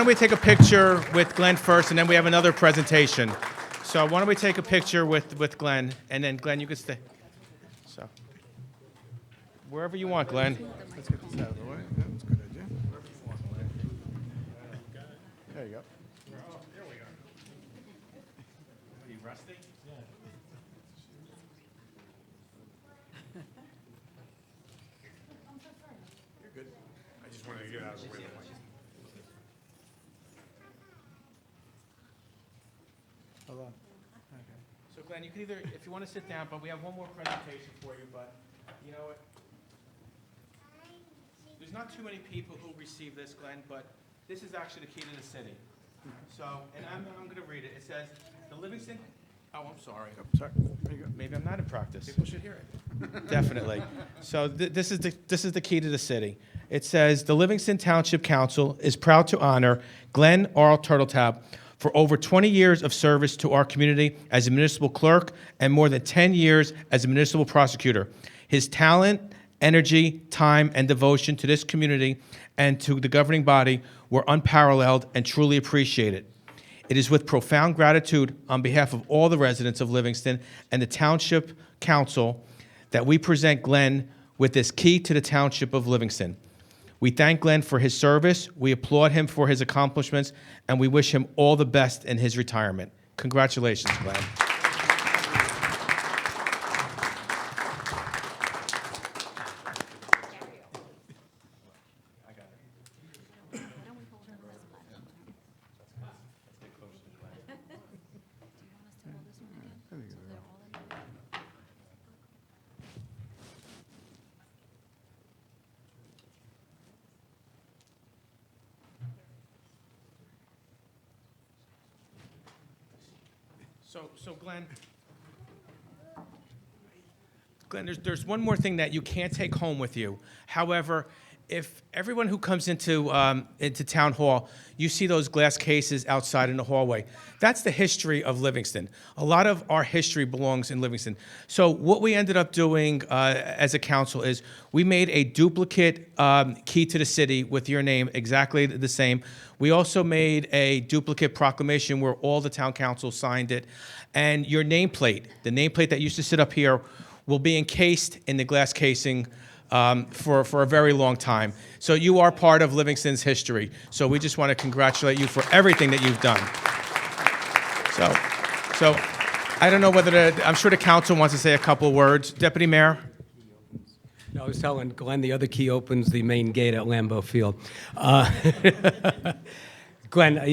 we take a picture with Glenn first, and then we have another presentation. So why don't we take a picture with Glenn, and then Glenn, you can stay. So wherever you want, Glenn. Let's get this out of the way. That's a good idea. There you go. Are you rusty? You're good. I just wanted to get out of the way. Hello. Okay. So Glenn, you can either, if you want to sit down, but we have one more presentation for you, but you know what? There's not too many people who receive this, Glenn, but this is actually the key to the city. So, and I'm going to read it. It says, the Livingston, oh, I'm sorry. Sorry. There you go. Maybe I'm not in practice. People should hear it. Definitely. So this is the key to the city. It says, the Livingston Township Council is proud to honor Glenn R. Turtletop for over 20 years of service to our community as a municipal clerk and more than 10 years as a municipal prosecutor. His talent, energy, time, and devotion to this community and to the governing body were unparalleled and truly appreciated. It is with profound gratitude on behalf of all the residents of Livingston and the Township Council that we present Glenn with this key to the Township of Livingston. We thank Glenn for his service, we applaud him for his accomplishments, and we wish him all the best in his retirement. Congratulations, Glenn. So Glenn, there's one more thing that you can't take home with you. However, if everyone who comes into Town Hall, you see those glass cases outside in the hallway. That's the history of Livingston. A lot of our history belongs in Livingston. So what we ended up doing as a council is we made a duplicate key to the city with your name exactly the same. We also made a duplicate proclamation where all the town council signed it. And your nameplate, the nameplate that used to sit up here, will be encased in the glass casing for a very long time. So you are part of Livingston's history. So we just want to congratulate you for everything that you've done. So I don't know whether I'm sure the council wants to say a couple of words. Deputy Mayor? No, I was telling Glenn the other key opens the main gate at Lambeau Field. Glenn,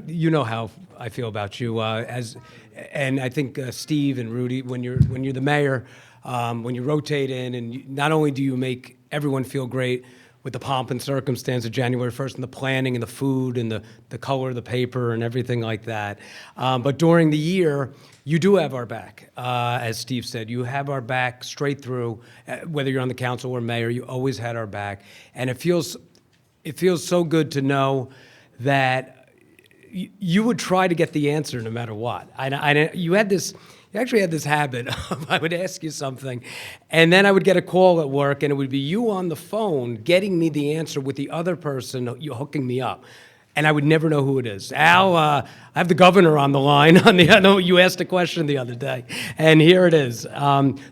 you know how I feel about you. And I think Steve and Rudy, when you're the mayor, when you rotate in, and not only do you make everyone feel great with the pomp and circumstance of January 1st and the planning and the food and the color of the paper and everything like that, but during the year, you do have our back. As Steve said, you have our back straight through, whether you're on the council or mayor, you always had our back. And it feels so good to know that you would try to get the answer no matter what. You actually had this habit of I would ask you something, and then I would get a call at work, and it would be you on the phone getting me the answer with the other person you hooking me up. And I would never know who it is. Al, I have the governor on the line. I know you asked a question the other day, and here it is.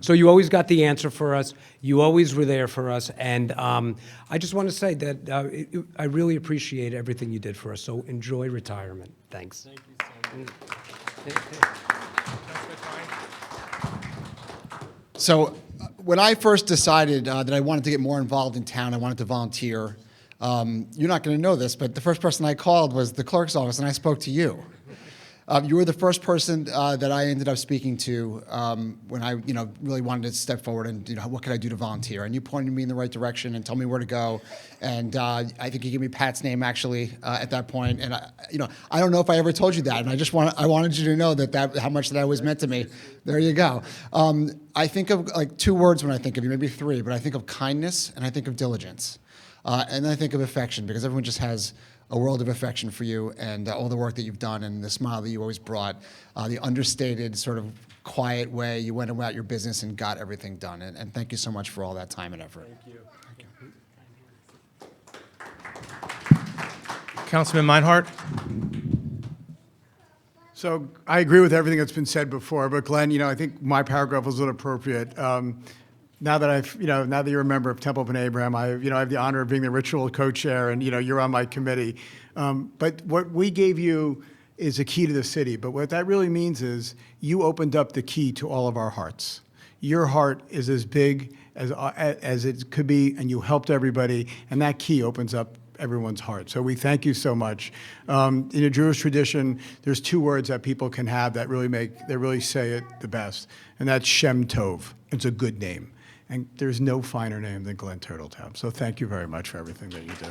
So you always got the answer for us. You always were there for us, and I just want to say that I really appreciate everything you did for us. So enjoy retirement. Thanks. Thank you so much. So when I first decided that I wanted to get more involved in town, I wanted to volunteer. You're not going to know this, but the first person I called was the clerk's office, and I spoke to you. You were the first person that I ended up speaking to when I, really wanted to step forward and, what could I do to volunteer? And you pointed me in the right direction and told me where to go. And I think you gave me Pat's name actually at that point. And I don't know if I ever told you that, and I wanted you to know that how much that was meant to me. There you go. I think of like two words when I think of you, maybe three, but I think of kindness and I think of diligence. And I think of affection, because everyone just has a world of affection for you and all the work that you've done and the smile that you always brought, the understated sort of quiet way you went about your business and got everything done. And thank you so much for all that time and effort. Thank you. Councilman Meinhardt? So I agree with everything that's been said before, but Glenn, I think my paragraph was inappropriate. Now that now that you're a member of Temple and Abraham, I have the honor of being the ritual co-chair, and you're on my committee. But what we gave you is a key to the city. But what that really means is you opened up the key to all of our hearts. Your heart is as big as it could be, and you helped everybody, and that key opens up everyone's heart. So we thank you so much. In a Jewish tradition, there's two words that people can have that really say it the best, and that's Shem Tov. It's a good name. And there's no finer name than Glenn Turtletop. So thank you very much for everything that you do.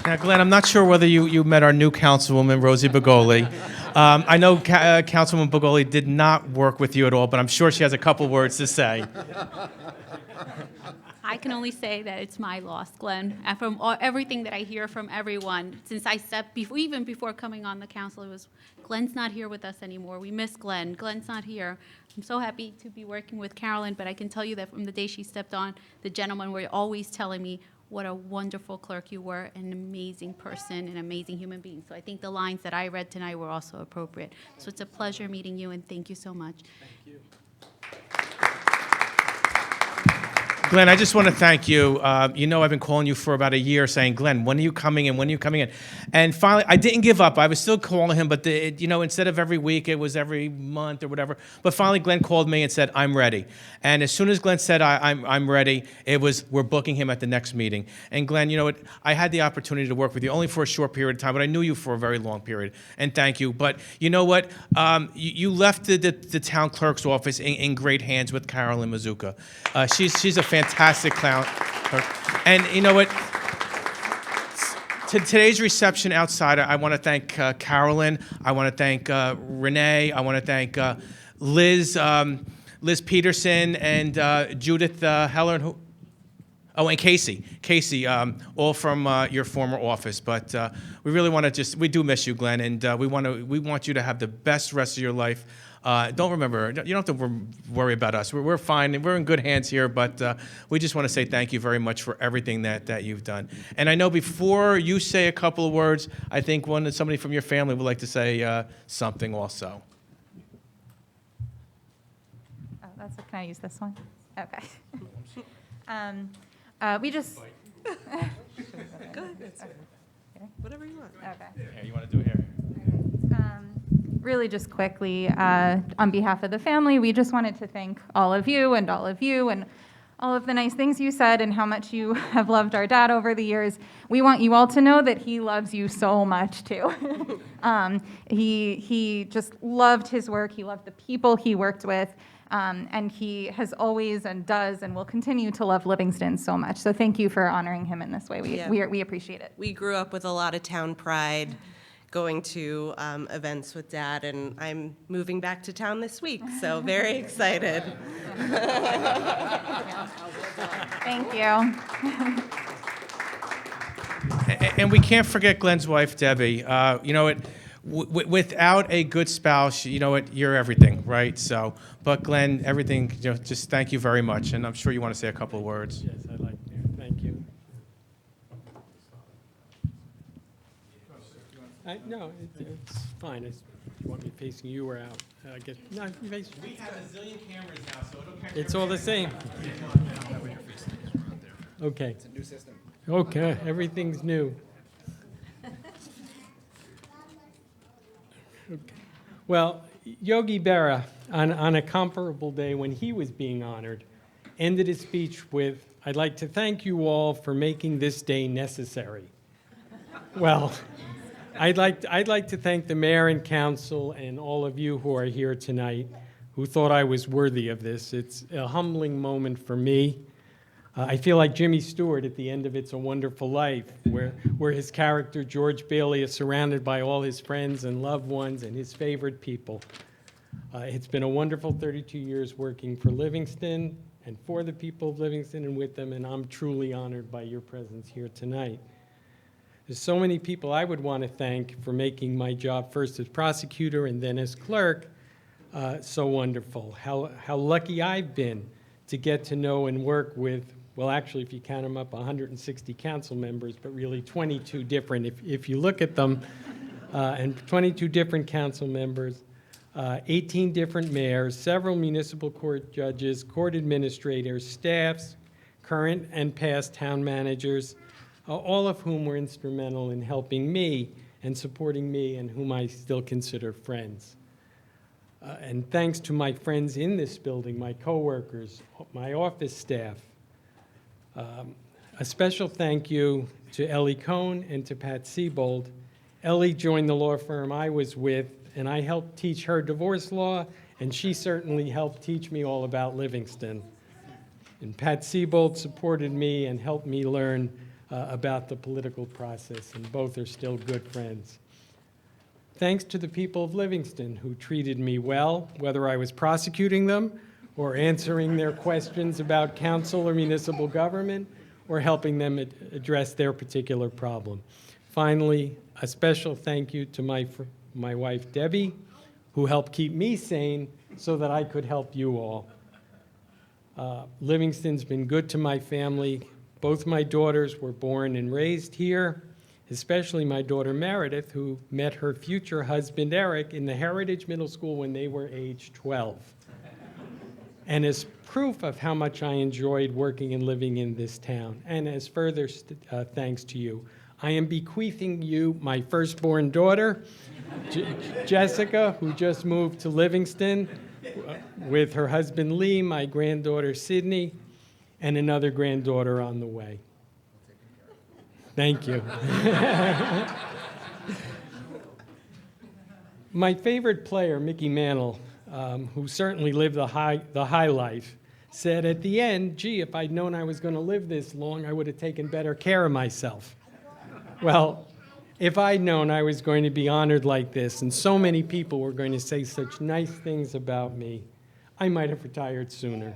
Now, Glenn, I'm not sure whether you met our new councilwoman, Rosie Begoli. I know Councilwoman Begoli did not work with you at all, but I'm sure she has a couple words to say. I can only say that it's my loss, Glenn. And from everything that I hear from everyone, since I stepped, even before coming on the council, it was, Glenn's not here with us anymore. We miss Glenn. Glenn's not here. I'm so happy to be working with Carolyn, but I can tell you that from the day she stepped on, the gentlemen were always telling me what a wonderful clerk you were, an amazing person, an amazing human being. So I think the lines that I read tonight were also appropriate. So it's a pleasure meeting you, and thank you so much. Thank you. Glenn, I just want to thank you. I've been calling you for about a year saying, Glenn, when are you coming in? When are you coming in? And finally, I didn't give up. I was still calling him, but instead of every week, it was every month or whatever. But finally, Glenn called me and said, I'm ready. And as soon as Glenn said, I'm ready, it was, we're booking him at the next meeting. And Glenn, I had the opportunity to work with you only for a short period of time, but I knew you for a very long period. And thank you. But you know what? You left the town clerk's office in great hands with Carolyn Mazuka. She's a fantastic clown. And you know what? today's reception outside, I want to thank Carolyn. I want to thank Renee. I want to thank Liz Peterson and Judith Heller. Oh, and Casey, all from your former office. But we really want to we do miss you, Glenn, and we want you to have the best rest of your life. You don't have to worry about us. We're fine, and we're in good hands here, but we just want to say thank you very much for everything that you've done. And I know before you say a couple of words, I think somebody from your family would like to say something also. Oh, can I use this one? Okay. We just. Go ahead. Whatever you want. Okay. Yeah, you want to do it here? Really just quickly, on behalf of the family, we just wanted to thank all of you and all of the nice things you said and how much you have loved our dad over the years. We want you all to know that he loves you so much too. He just loved his work. He loved the people he worked with. And he has always and does and will continue to love Livingston so much. So thank you for honoring him in this way. We appreciate it. We grew up with a lot of town pride, going to events with Dad, and I'm moving back to town this week, so very excited. Thank you. And we can't forget Glenn's wife, Debbie. Without a good spouse, you're everything, right? So, but Glenn, everything, just thank you very much. And I'm sure you want to say a couple of words. Yes, I'd like to. Thank you. No, it's fine. You want me facing you or out? I guess, no, you face me. We have a zillion cameras now, so it'll catch It's all the same. Okay. It's a new system. Okay, everything's new. Okay. Well, Yogi Berra, on a comparable day when he was being honored, ended his speech with, "I'd like to thank you all for making this day necessary." Well, I'd like to thank the mayor and council and all of you who are here tonight who thought I was worthy of this. It's a humbling moment for me. I feel like Jimmy Stewart at the end of It's a Wonderful Life, where his character, George Bailey, is surrounded by all his friends and loved ones and his favorite people. It's been a wonderful 32 years working for Livingston and for the people of Livingston and with them, and I'm truly honored by your presence here tonight. There's so many people I would want to thank for making my job first as prosecutor and then as clerk so wonderful. How lucky I've been to get to know and work with, well, actually, if you count them up, 160 council members, but really 22 different, if you look at them, and 22 different council members, 18 different mayors, several municipal court judges, court administrators, staffs, current and past town managers, all of whom were instrumental in helping me and supporting me and whom I still consider friends. And thanks to my friends in this building, my coworkers, my office staff. A special thank you to Ellie Cohn and to Pat Siebold. Ellie joined the law firm I was with, and I helped teach her divorce law, and she certainly helped teach me all about Livingston. And Pat Siebold supported me and helped me learn about the political process, and both are still good friends. Thanks to the people of Livingston who treated me well, whether I was prosecuting them or answering their questions about council or municipal government or helping them address their particular problem. Finally, a special thank you to my wife, Debbie, who helped keep me sane so that I could help you all. Livingston's been good to my family. Both my daughters were born and raised here, especially my daughter Meredith, who met her future husband Eric in the Heritage Middle School when they were age 12. And as proof of how much I enjoyed working and living in this town, and as further thanks to you, I am bequeathing you my firstborn daughter, Jessica, who just moved to Livingston with her husband Lee, my granddaughter Sydney, and another granddaughter on the way. Thank you. My favorite player, Mickey Mantle, who certainly lived the high life, said at the end, "Gee, if I'd known I was going to live this long, I would have taken better care of myself." Well, if I'd known I was going to be honored like this and so many people were going to say such nice things about me, I might have retired sooner.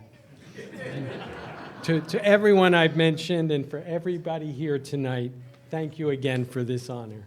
To everyone I've mentioned and for everybody here tonight, thank you again for this honor.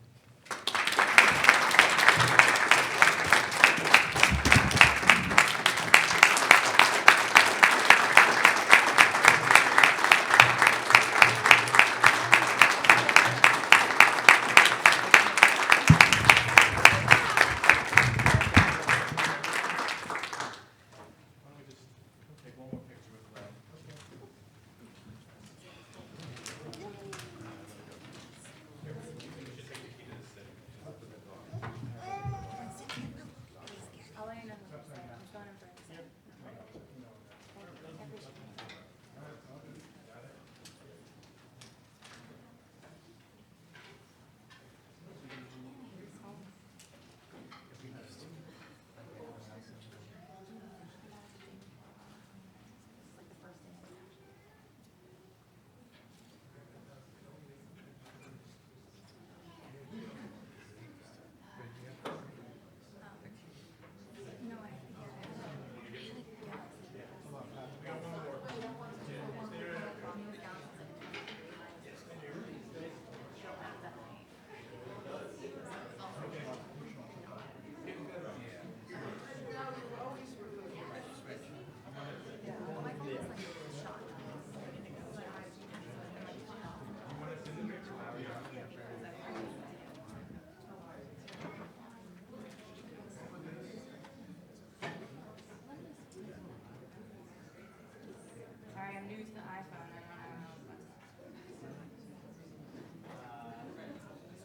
Sorry, I'm new to the iPhone. I don't know.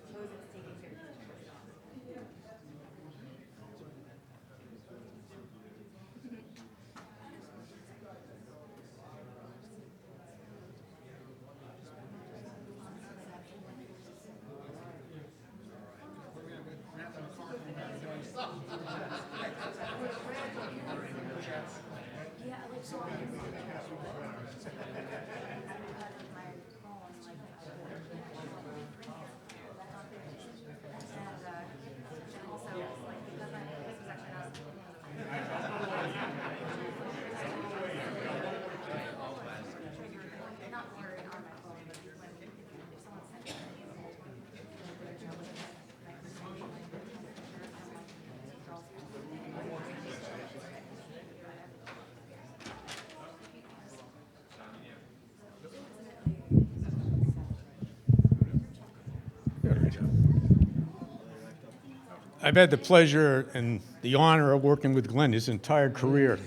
Suppose it's taking 50. I've had the pleasure and the honor of working with Glenn his entire career.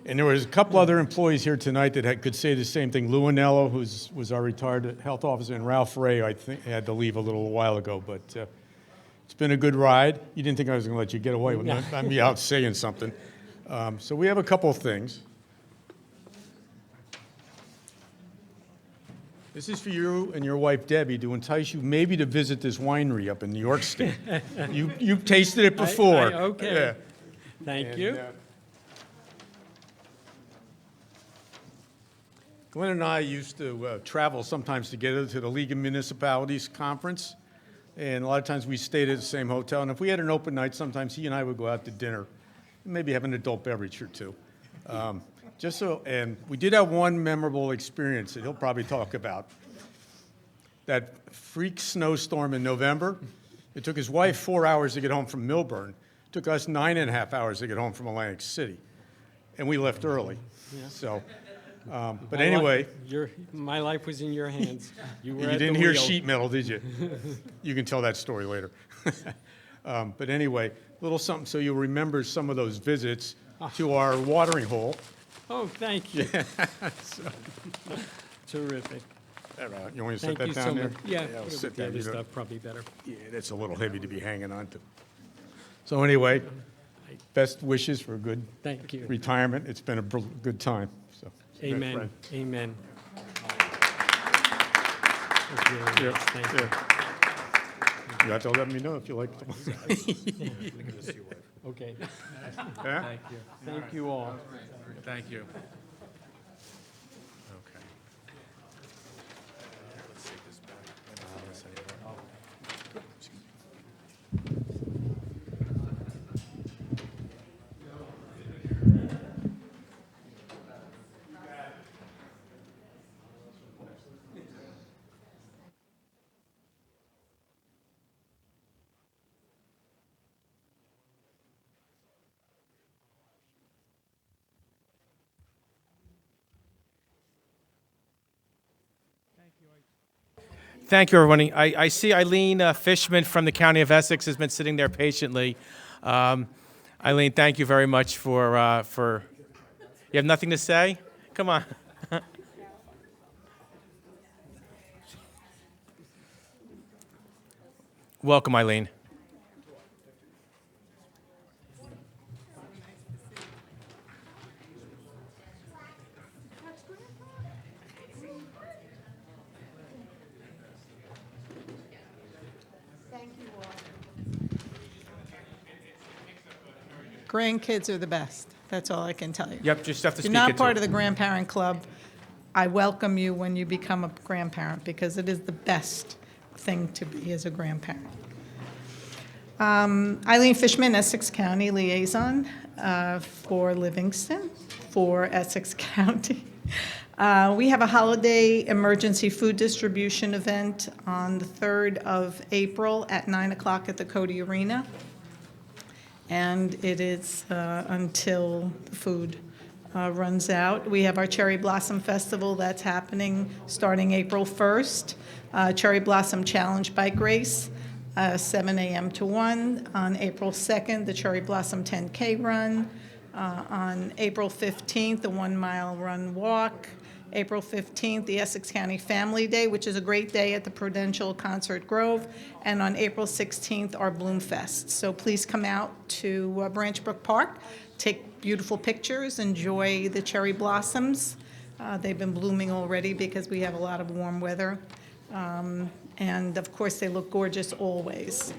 And there was a couple other employees here tonight that could say the same thing. Lou Anello, who was our retired health officer, and Ralph Ray, I think, had to leave a little while ago. But it's been a good ride. You didn't think I was going to let you get away with not me out saying something. So we have a couple of things. This is for you and your wife, Debbie, to entice you maybe to visit this winery up in New York State. You've tasted it before. Okay. Yeah. Thank you. Glenn and I used to travel sometimes together to the League of Municipalities conference, and a lot of times we stayed at the same hotel. And if we had an open night, sometimes he and I would go out to dinner, maybe have an adult beverage or two. And we did have one memorable experience that he'll probably talk about. That freak snowstorm in November. It took his wife 4 hours to get home from Millburn. It took us 9.5 hours to get home from Atlantic City, and we left early. Yeah. So. But anyway, my life was in your hands. You were you at didn't the hear wheel. sheet metal, did you? You can tell that story later. But anyway, a little something so you'll remember some of those visits to our watering hole. Oh, thank you. Yeah. So, Terrific. you want to set Thank that you down so there? much. Yeah, I'll put it sit with the there. other You don't- stuff probably better. Yeah, that's a little heavy to be hanging on to. So anyway, best wishes for a good Thank you. retirement. It's been a good time. So, Amen. friend. Amen. Yeah, Thank you. yeah. You have to let me know if you like. Okay. Yeah? Thank you. Thank you all. Thank you. Thank you, everybody. I see Eileen Fishman from the County of Essex has been sitting there patiently. Eileen, thank you very much for. You have nothing to say? Come on. Welcome, Eileen. Grandkids are the best. That's all I can tell you. Yep, just have to If speak you're not into part it. of the grandparent club, I welcome you when you become a grandparent because it is the best thing to be as a grandparent. Eileen Fishman, Essex County Liaison for Livingston, for Essex County. We have a holiday emergency food distribution event on the 3rd of April at 9 o'clock at the Cody Arena. And it is until the food runs out. We have our Cherry Blossom Festival that's happening starting April 1st. Cherry Blossom Challenge Bike Race, 7 a.m. to 1. On April 2nd, the Cherry Blossom 10K Run. On April 15th, the 1 Mile Run Walk. April 15th, the Essex County Family Day, which is a great day at the Prudential Concert Grove. And on April 16th, our Bloom Fest. So please come out to Branch Brook Park, take beautiful pictures, enjoy the cherry blossoms. They've been blooming already because we have a lot of warm weather. And of course, they look gorgeous always.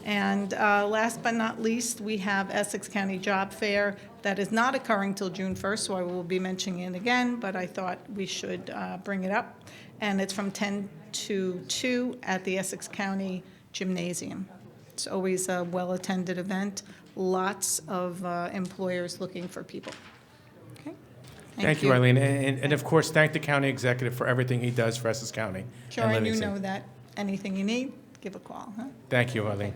And last but not least, we have Essex County Job Fair that is not occurring till June 1st, so I will be mentioning it again, but I thought we should bring it up. And it's from 10 to 2 at the Essex County Gymnasium. It's always a well-attended event, lots of employers looking for people. Okay? Thank you, Eileen. And of course, thank the county executive for everything he does for Essex County. Sure, and and you Livingston. know that. Anything you need, give a call, huh? Thank you, Eileen.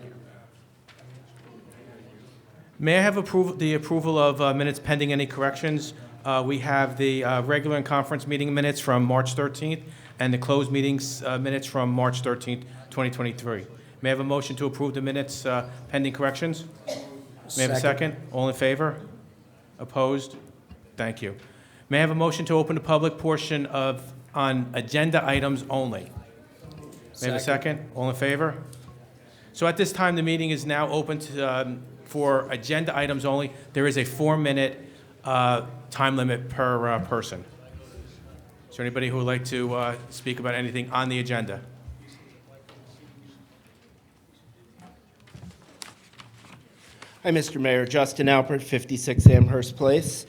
May I have the approval of minutes pending any corrections? We have the regular and conference meeting minutes from March 13th and the closed meetings minutes from March 13th, 2023. May I have a motion to approve the minutes pending corrections? May I have a second? All in favor? Opposed? Thank you. May I have a motion to open the public portion on agenda items only? May I have a second? All in favor? So at this time, the meeting is now open for agenda items only. There is a 4-minute time limit per person. Is there anybody who would like to speak about anything on the agenda? Hi, Mr. Mayor. Justin Alpert, 56 Amherst Place.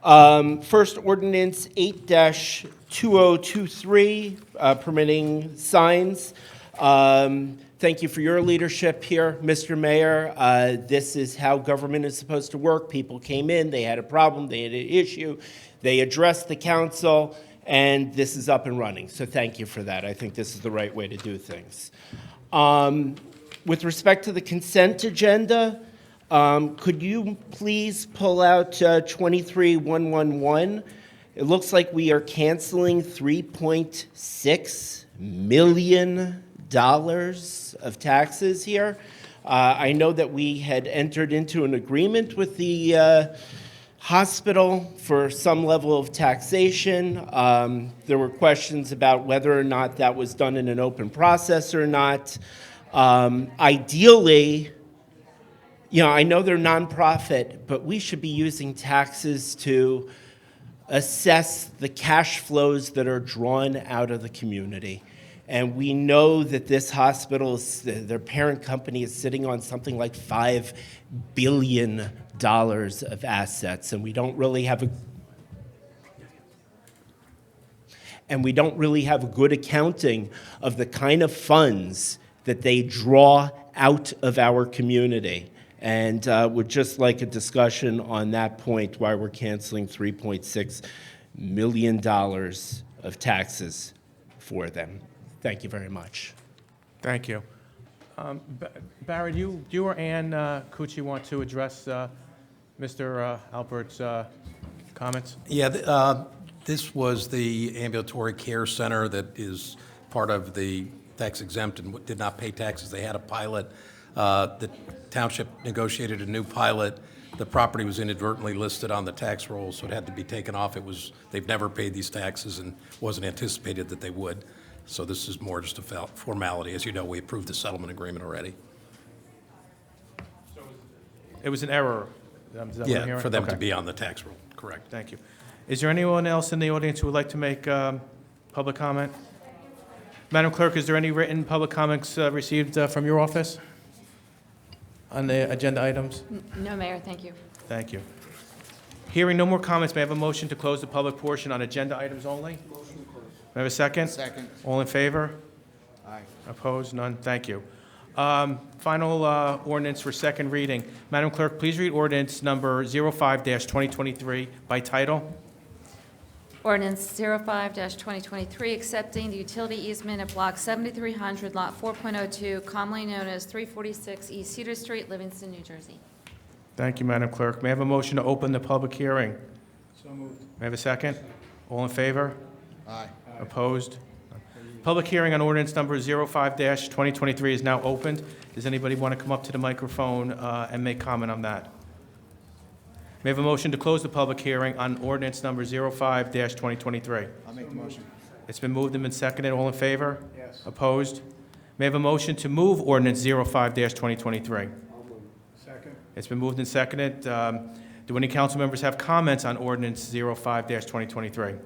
First ordinance 8-2023, permitting signs. Thank you for your leadership here, Mr. Mayor. This is how government is supposed to work. People came in, they had a problem, they had an issue, they addressed the council, and this is up and running. So thank you for that. I think this is the right way to do things. With respect to the consent agenda, could you please pull out 23111? It looks like we are canceling $3.6 million of taxes here. I know that we had entered into an agreement with the hospital for some level of taxation. There were questions about whether or not that was done in an open process or not. Ideally, you know, I know they're nonprofit, but we should be using taxes to assess the cash flows that are drawn out of the community. And we know that this hospital, their parent company, is sitting on something like $5 billion of assets, and we don't really have a good accounting of the kind of funds that they draw out of our community. And would just like a discussion on that point, why we're canceling $3.6 million of taxes for them. Thank you very much. Thank you. Barry, do you or Ann Cucci want to address Mr. Albert's comments? Yeah, this was the ambulatory care center that is part of the tax exempt and did not pay taxes. They had a pilot. The township negotiated a new pilot. The property was inadvertently listed on the tax roll, so it had to be taken off. They've never paid these taxes and wasn't anticipated that they would. So this is more just a formality. As you know, we approved the settlement agreement already. It was an error. Is that what I'm Yeah, hearing? for them to Okay. be on the tax roll, correct. Thank you. Is there anyone else in the audience who would like to make public comment? Madam Clerk, is there any written public comments received from your office on the agenda items? No, Mayor, thank you. Thank you. Hearing no more comments, may I have a motion to close the public portion on agenda items only? Motion to close. May I have a second? Second. All in favor? Aye. Opposed? None? Thank you. Final ordinance for second reading. Madam Clerk, please read ordinance number 05-2023 by title. Ordinance 05-2023, accepting the utility easement at Block 7300, Lot 4.02, commonly known as 346 East Cedar Street, Livingston, New Jersey. Thank you, Madam Clerk. May I have a motion to open the public hearing? So moved. May I have a second? All in favor? Aye. Opposed? Public hearing on ordinance number 05-2023 is now opened. Does anybody want to come up to the microphone and make comment on that? May I have a motion to close the public hearing on ordinance number 05-2023? I'll make the motion. It's been moved and been seconded. All in favor? Yes. Opposed? May I have a motion to move ordinance 05-2023? Second. It's been moved and seconded. Do any council members have comments on ordinance 05-2023?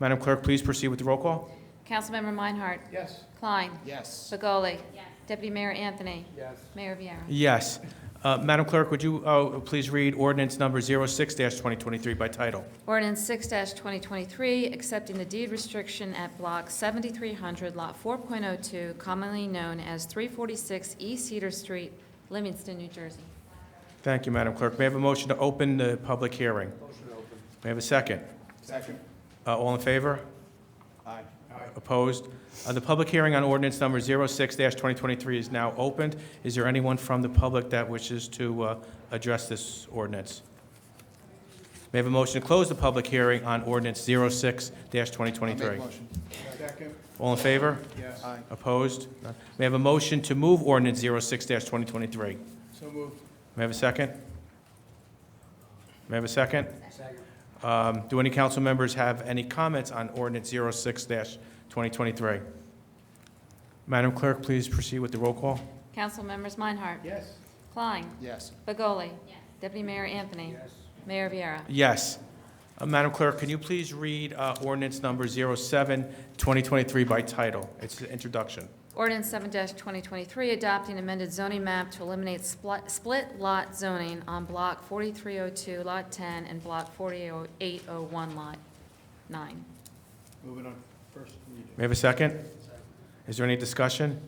Madam Clerk, please proceed with the roll call. Councilmember Meinhardt? Yes. Klein? Yes. Begoli? Deputy Mayor Anthony? Yes. Mayor Viera? Yes. Madam Clerk, would you please read ordinance number 06-2023 by title? Ordinance 6-2023, accepting the deed restriction at Block 7300, Lot 4.02, commonly known as 346 East Cedar Street, Livingston, New Jersey. Thank you, Madam Clerk. May I have a motion to open the public hearing? Motion to open. May I have a second? Second. All in favor? Aye. Opposed? The public hearing on ordinance number 06-2023 is now opened. Is there anyone from the public that wishes to address this ordinance? May I have a motion to close the public hearing on ordinance 06-2023? Motion. Second. All in favor? Yes. Aye. Opposed? None. May I have a motion to move ordinance 06-2023? So moved. May I have a second? May I have a second? Second. Do any council members have any comments on ordinance 06-2023? Madam Clerk, please proceed with the roll call. Council members Meinhardt? Yes. Klein? Yes. Begoli? Deputy Mayor Anthony? Yes. Mayor Viera? Yes. Madam Clerk, can you please read ordinance number 07-2023 by title? It's the introduction. Ordinance 7-2023, adopting amended zoning map to eliminate split lot zoning on Block 4302, Lot 10, and Block 4801, Lot 9. Moving on first reading. May I have a second? Is there any discussion?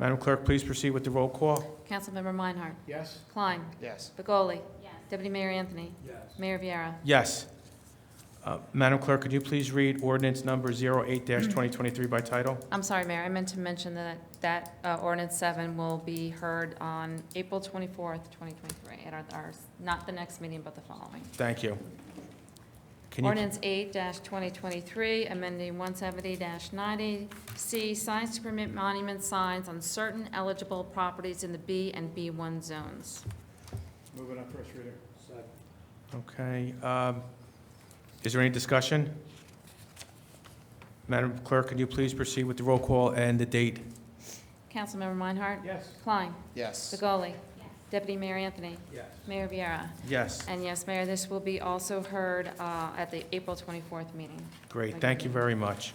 Madam Clerk, please proceed with the roll call. Councilmember Meinhardt? Yes. Klein? Yes. Begoli? Deputy Mayor Anthony? Yes. Mayor Viera? Yes. Madam Clerk, could you please read ordinance number 08-2023 by title? I'm sorry, Mayor, I meant to mention that ordinance 7 will be heard on April 24th, 2023, at our, not the next meeting, but the following. Thank you. Can you- Ordinance 8-2023, amending 170-90C, signs to permit monument signs on certain eligible properties in the B and B1 zones. Moving on first reading. Second. Okay. Is there any discussion? Madam Clerk, could you please proceed with the roll call and the date? Councilmember Meinhardt? Yes. Klein? Yes. Begoli? Deputy Mayor Anthony? Yes. Mayor Viera? Yes. And yes, Mayor, this will be also heard at the April 24th meeting. Great, thank you very much.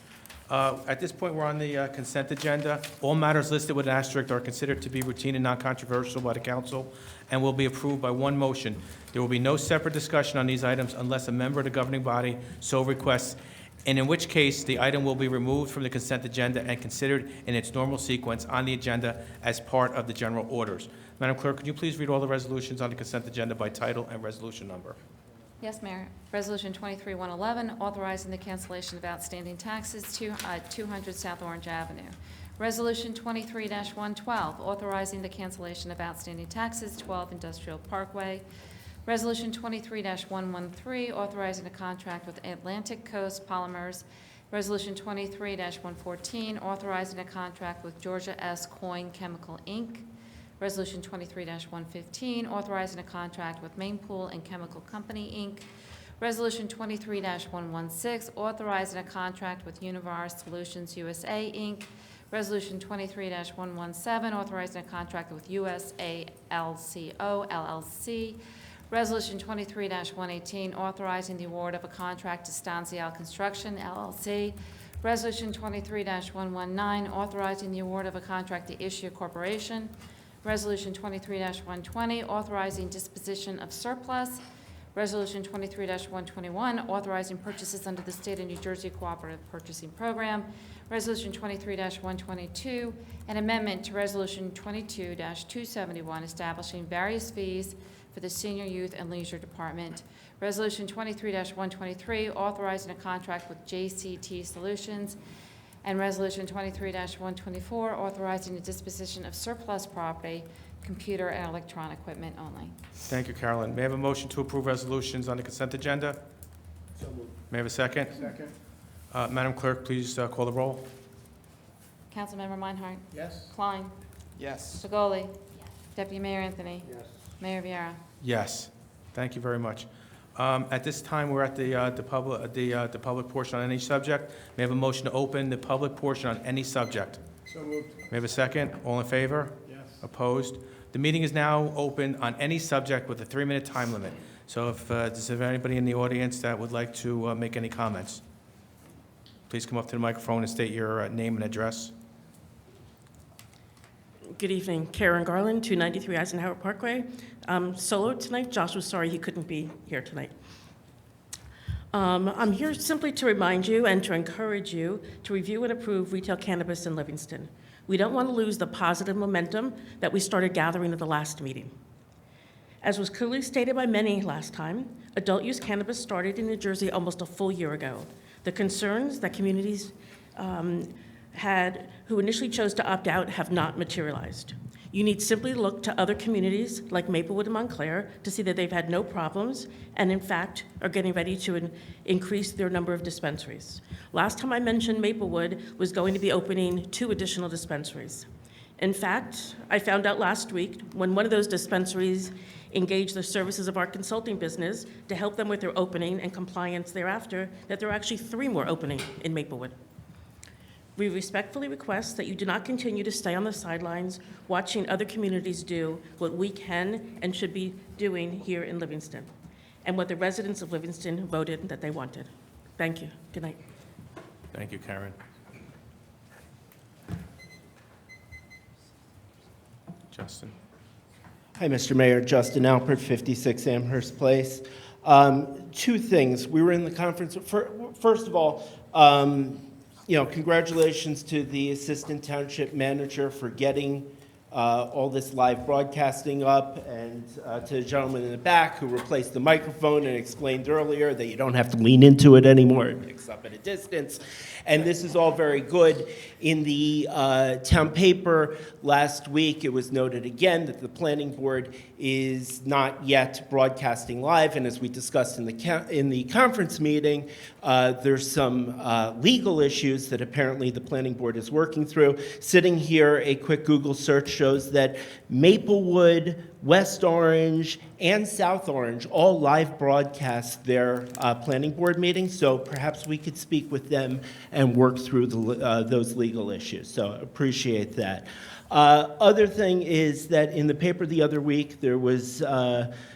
At this point, we're on the consent agenda. All matters listed with an asterisk are considered to be routine and non-controversial by the council and will be approved by one motion. There will be no separate discussion on these items unless a member of the governing body so requests, and in which case, the item will be removed from the consent agenda and considered in its normal sequence on the agenda as part of the general orders. Madam Clerk, could you please read all the resolutions on the consent agenda by title and resolution number? Yes, Mayor. Resolution 23-111, authorizing the cancellation of outstanding taxes to 200 South Orange Avenue. Resolution 23-112, authorizing the cancellation of outstanding taxes, 12 Industrial Parkway. Resolution 23-113, authorizing a contract with Atlantic Coast Polymers Resolution 23-114, authorizing a contract with Georgia S. Coyne Chemical, Inc. Resolution 23-115, authorizing a contract with Maine Pool and Chemical Company, Inc. Resolution 23-116, authorizing a contract with Univar Solutions USA, Inc. Resolution 23-117, authorizing a contract with USALCO, LLC. Resolution 23-118, authorizing the award of a contract to Stanzial Construction, LLC. Resolution 23-119, authorizing the award of a contract to Issue Corporation. Resolution 23-120, authorizing disposition of surplus. Resolution 23-121, authorizing purchases under the State of New Jersey Cooperative Purchasing Program. Resolution 23-122, an amendment to Resolution 22-271, establishing various fees for the Senior Youth and Leisure Department. Resolution 23-123, authorizing a contract with JCT Solutions. And Resolution 23-124, authorizing the disposition of surplus property, computer and electronic equipment only. Thank you, Carolyn. May I have a motion to approve resolutions on the consent agenda? So moved. May I have a second? Second. Madam Clerk, please call the roll. Councilmember Meinhardt? Yes. Klein? Yes. Segoli? Deputy Mayor Anthony? Yes. Mayor Viera? Yes. Thank you very much. At this time, we're at the public portion on any subject. May I have a motion to open the public portion on any subject? So moved. May I have a second? All in favor? Yes. Opposed? The meeting is now open on any subject with a 3-minute time limit. So if does there anybody in the audience that would like to make any comments? Please come up to the microphone and state your name and address. Good evening. Karen Garland, 293 Eisenhower Parkway. Solo tonight. Josh was sorry he couldn't be here tonight. I'm here simply to remind you and to encourage you to review and approve retail cannabis in Livingston. We don't want to lose the positive momentum that we started gathering at the last meeting. As was clearly stated by many last time, adult use cannabis started in New Jersey almost a full year ago. The concerns that communities had who initially chose to opt out have not materialized. You need simply look to other communities like Maplewood and Montclair to see that they've had no problems and in fact are getting ready to increase their number of dispensaries. Last time I mentioned Maplewood was going to be opening 2 additional dispensaries. In fact, I found out last week when one of those dispensaries engaged the services of our consulting business to help them with their opening and compliance thereafter, that there are actually 3 more opening in Maplewood. We respectfully request that you do not continue to stay on the sidelines watching other communities do what we can and should be doing here in Livingston, and what the residents of Livingston voted that they wanted. Thank you. Good night. Thank you, Karen. Justin. Hi, Mr. Mayor. Justin Alpert, 56 Amherst Place. 2 things. We were in the conference. First of all, congratulations to the Assistant Township Manager for getting all this live broadcasting up, and to the gentleman in the back who replaced the microphone and explained earlier that you don't have to lean into it anymore. It picks up at a distance. And this is all very good. In the town paper last week, it was noted again that the planning board is not yet broadcasting live. And as we discussed in the conference meeting, there's some legal issues that apparently the planning board is working through. Sitting here, a quick Google search shows that Maplewood, West Orange, and South Orange all live broadcast their planning board meetings, so perhaps we could speak with them and work through those legal issues. So appreciate that. Other thing is that in the paper the other week, there was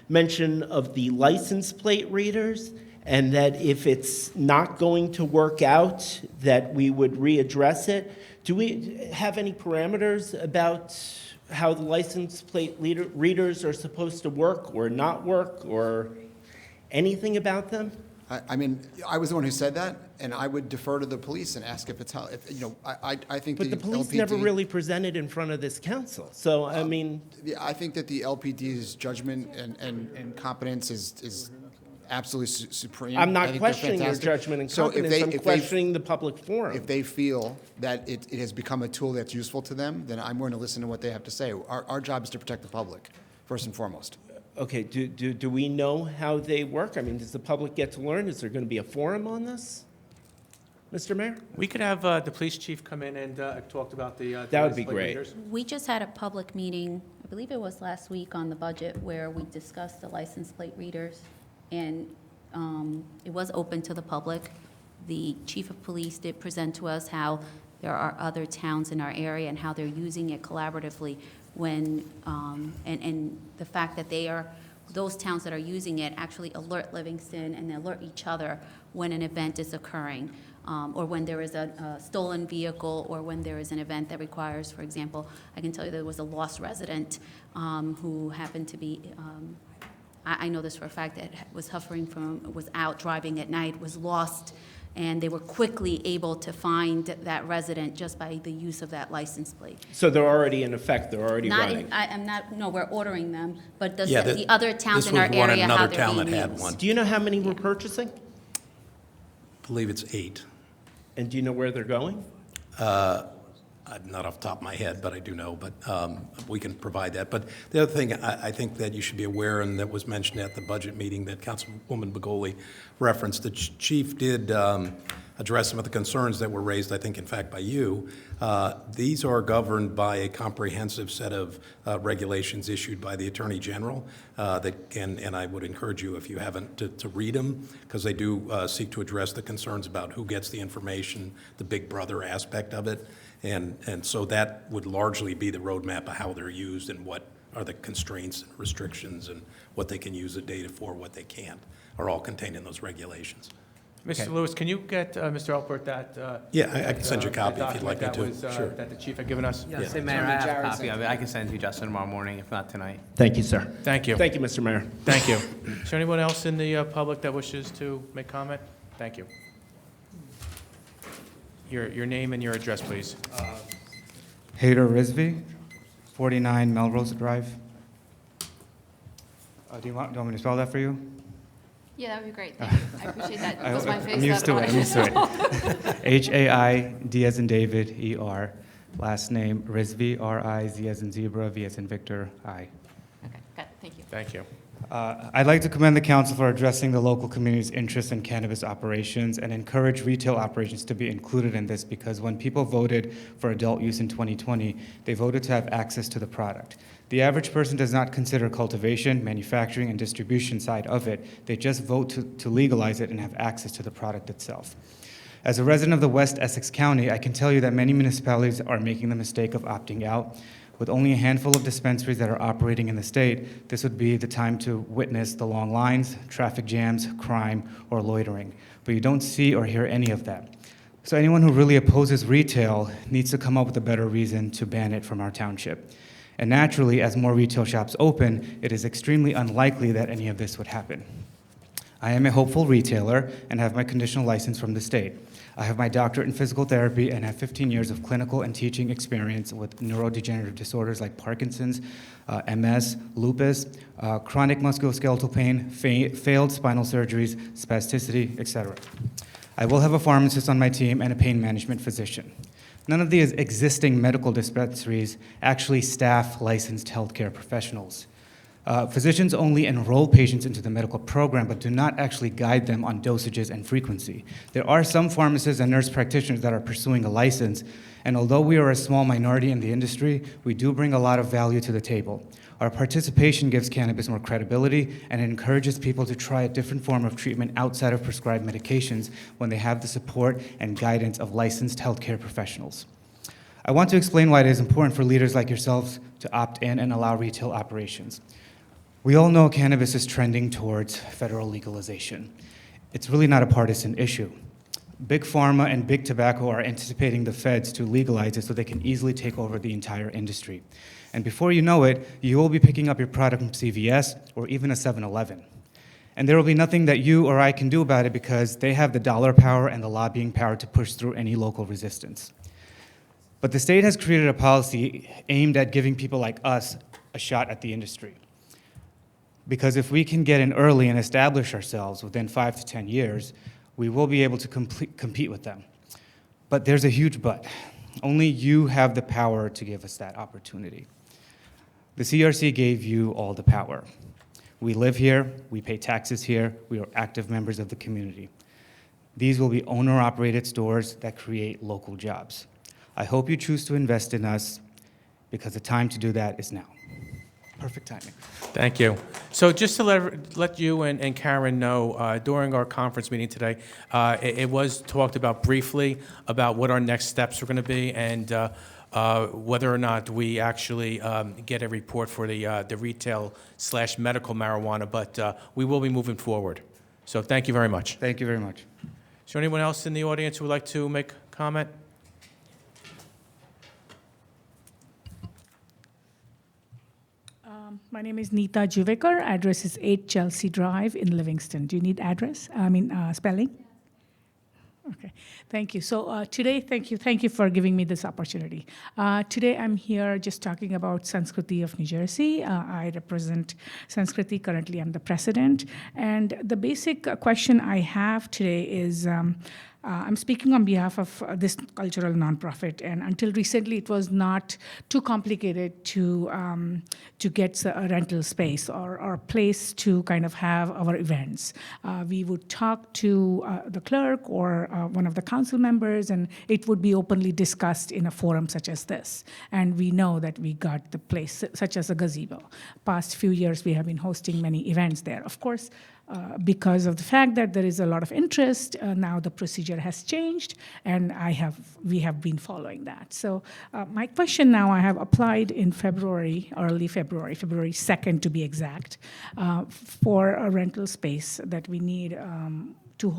mention of the license plate readers, and that if it's not going to work out, that we would readdress it. Do we have any parameters about how the license plate readers are supposed to work or not work, or anything about them? I mean, I was the one who said that, and I would defer to the police and ask if it's how, I think But the police LPD never really presented in front of this council, so I mean. Yeah, I think that the LPD's judgment and competence is absolutely supreme. I'm I not think they're questioning your fantastic. judgment and So if competence, I'm if questioning the public forum. If they feel that it has become a tool that's useful to them, then I'm going to listen to what they have to say. Our job is to protect the public, first and foremost. Okay, do we know how they work? I mean, does the public get to learn? Is there going to be a forum on this? Mr. Mayor? We could have the police chief come in and talk about the That would be license plate great. readers. We just had a public meeting, I believe it was last week, on the budget where we discussed the license plate readers, and it was open to the public. The chief of police did present to us how there are other towns in our area and how they're using it collaboratively when, and the fact that those towns that are using it actually alert Livingston and alert each other when an event is occurring, or when there is a stolen vehicle, or when there is an event that requires, for example, I can tell you there was a lost resident who happened to be, I know this for a fact, that was was out driving at night, was lost, and they were quickly able to find that resident just by the use of that license plate. So they're already in effect, they're already running? I'm not, no, we're ordering them, but does Yeah, the other towns this in our was one in area, how another they're town being that had used? one. Do you know how many we're purchasing? I believe it's 8. And do you know where they're going? Not off the top of my head, but I do know, but we can provide that. But the other thing I think that you should be aware, and that was mentioned at the budget meeting that Councilwoman Begoli referenced, the chief did address some of the concerns that were raised, I think, in fact, by you. These are governed by a comprehensive set of regulations issued by the Attorney General, and I would encourage you, if you haven't, to read them, because they do seek to address the concerns about who gets the information, the big brother aspect of it. And so that would largely be the roadmap of how they're used and what are the constraints and restrictions and what they can use the data for, what they can't, are all contained in those regulations. Mr. Lewis, can you get Mr. Alpert that? Yeah, I can send you a copy if you'd like me document to. that was, Sure. That the chief had given us? Yes, Mayor, I have a copy of it. I can send it to you, Justin, tomorrow morning, if not tonight. Thank you, sir. Thank you. Thank you, Mr. Mayor. Thank you. Is there anyone else in the public that wishes to make comment? Thank you. Your name and your address, please. Hader Rizvi, 49 Melrose Drive. Do you want me to spell that for you? Yeah, that would be great. Thank you. I appreciate that. It was my face. I'm used to it. I'm used to it. H-A-I-D as in David, E-R. Last name Rizvi, R-I-Z as in zebra, V as in Victor, I. Okay, got it. Thank you. Thank you. I'd like to commend the council for addressing the local community's interest in cannabis operations and encourage retail operations to be included in this, because when people voted for adult use in 2020, they voted to have access to the product. The average person does not consider cultivation, manufacturing, and distribution side of it. They just vote to legalize it and have access to the product itself. As a resident of the West Essex County, I can tell you that many municipalities are making the mistake of opting out. With only a handful of dispensaries that are operating in the state, this would be the time to witness the long lines, traffic jams, crime, or loitering. But you don't see or hear any of that. So anyone who really opposes retail needs to come up with a better reason to ban it from our township. And naturally, as more retail shops open, it is extremely unlikely that any of this would happen. I am a hopeful retailer and have my conditional license from the state. I have my doctorate in physical therapy and have 15 years of clinical and teaching experience with neurodegenerative disorders like Parkinson's, MS, lupus, chronic musculoskeletal pain, failed spinal surgeries, spasticity, etc. I will have a pharmacist on my team and a pain management physician. None of these existing medical dispensaries actually staff licensed healthcare professionals. Physicians only enroll patients into the medical program, but do not actually guide them on dosages and frequency. There are some pharmacists and nurse practitioners that are pursuing a license, and although we are a small minority in the industry, we do bring a lot of value to the table. Our participation gives cannabis more credibility, and it encourages people to try a different form of treatment outside of prescribed medications when they have the support and guidance of licensed healthcare professionals. I want to explain why it is important for leaders like yourselves to opt in and allow retail operations. We all know cannabis is trending towards federal legalization. It's really not a partisan issue. Big Pharma and Big Tobacco are anticipating the feds to legalize it so they can easily take over the entire industry. And before you know it, you will be picking up your product from CVS or even a 7-Eleven. And there will be nothing that you or I can do about it because they have the dollar power and the lobbying power to push through any local resistance. But the state has created a policy aimed at giving people like us a shot at the industry. Because if we can get in early and establish ourselves within 5 to 10 years, we will be able to compete with them. But there's a huge but. Only you have the power to give us that opportunity. The CRC gave you all the power. We live here, we pay taxes here, we are active members of the community. These will be owner-operated stores that create local jobs. I hope you choose to invest in us because the time to do that is now. Perfect timing. Thank you. So just to let you and Karen know, during our conference meeting today, it was talked about briefly about what our next steps are going to be and whether or not we actually get a report for the retail/medical marijuana, but we will be moving forward. So thank you very much. Thank you very much. Is there anyone else in the audience who would like to make comment? My name is Neeta Juvekar. Address is 8 Chelsea Drive in Livingston. Do you need address? Spelling? Okay, thank you. So today, thank you for giving me this opportunity. Today I'm here just talking about Sanskriti of New Jersey. I represent Sanskriti. Currently I'm the president. And the basic question I have today is, I'm speaking on behalf of this cultural nonprofit, and until recently, it was not too complicated to get a rental space or place to kind of have our events. We would talk to the clerk or one of the council members, and it would be openly discussed in a forum such as this. And we know that we got the place, such as a gazebo. Past few years, we have been hosting many events there. Of course, because of the fact that there is a lot of interest, now the procedure has changed, and we have been following that. So my question now, I have applied in February, early February, February 2nd to be exact, for a rental space that we need to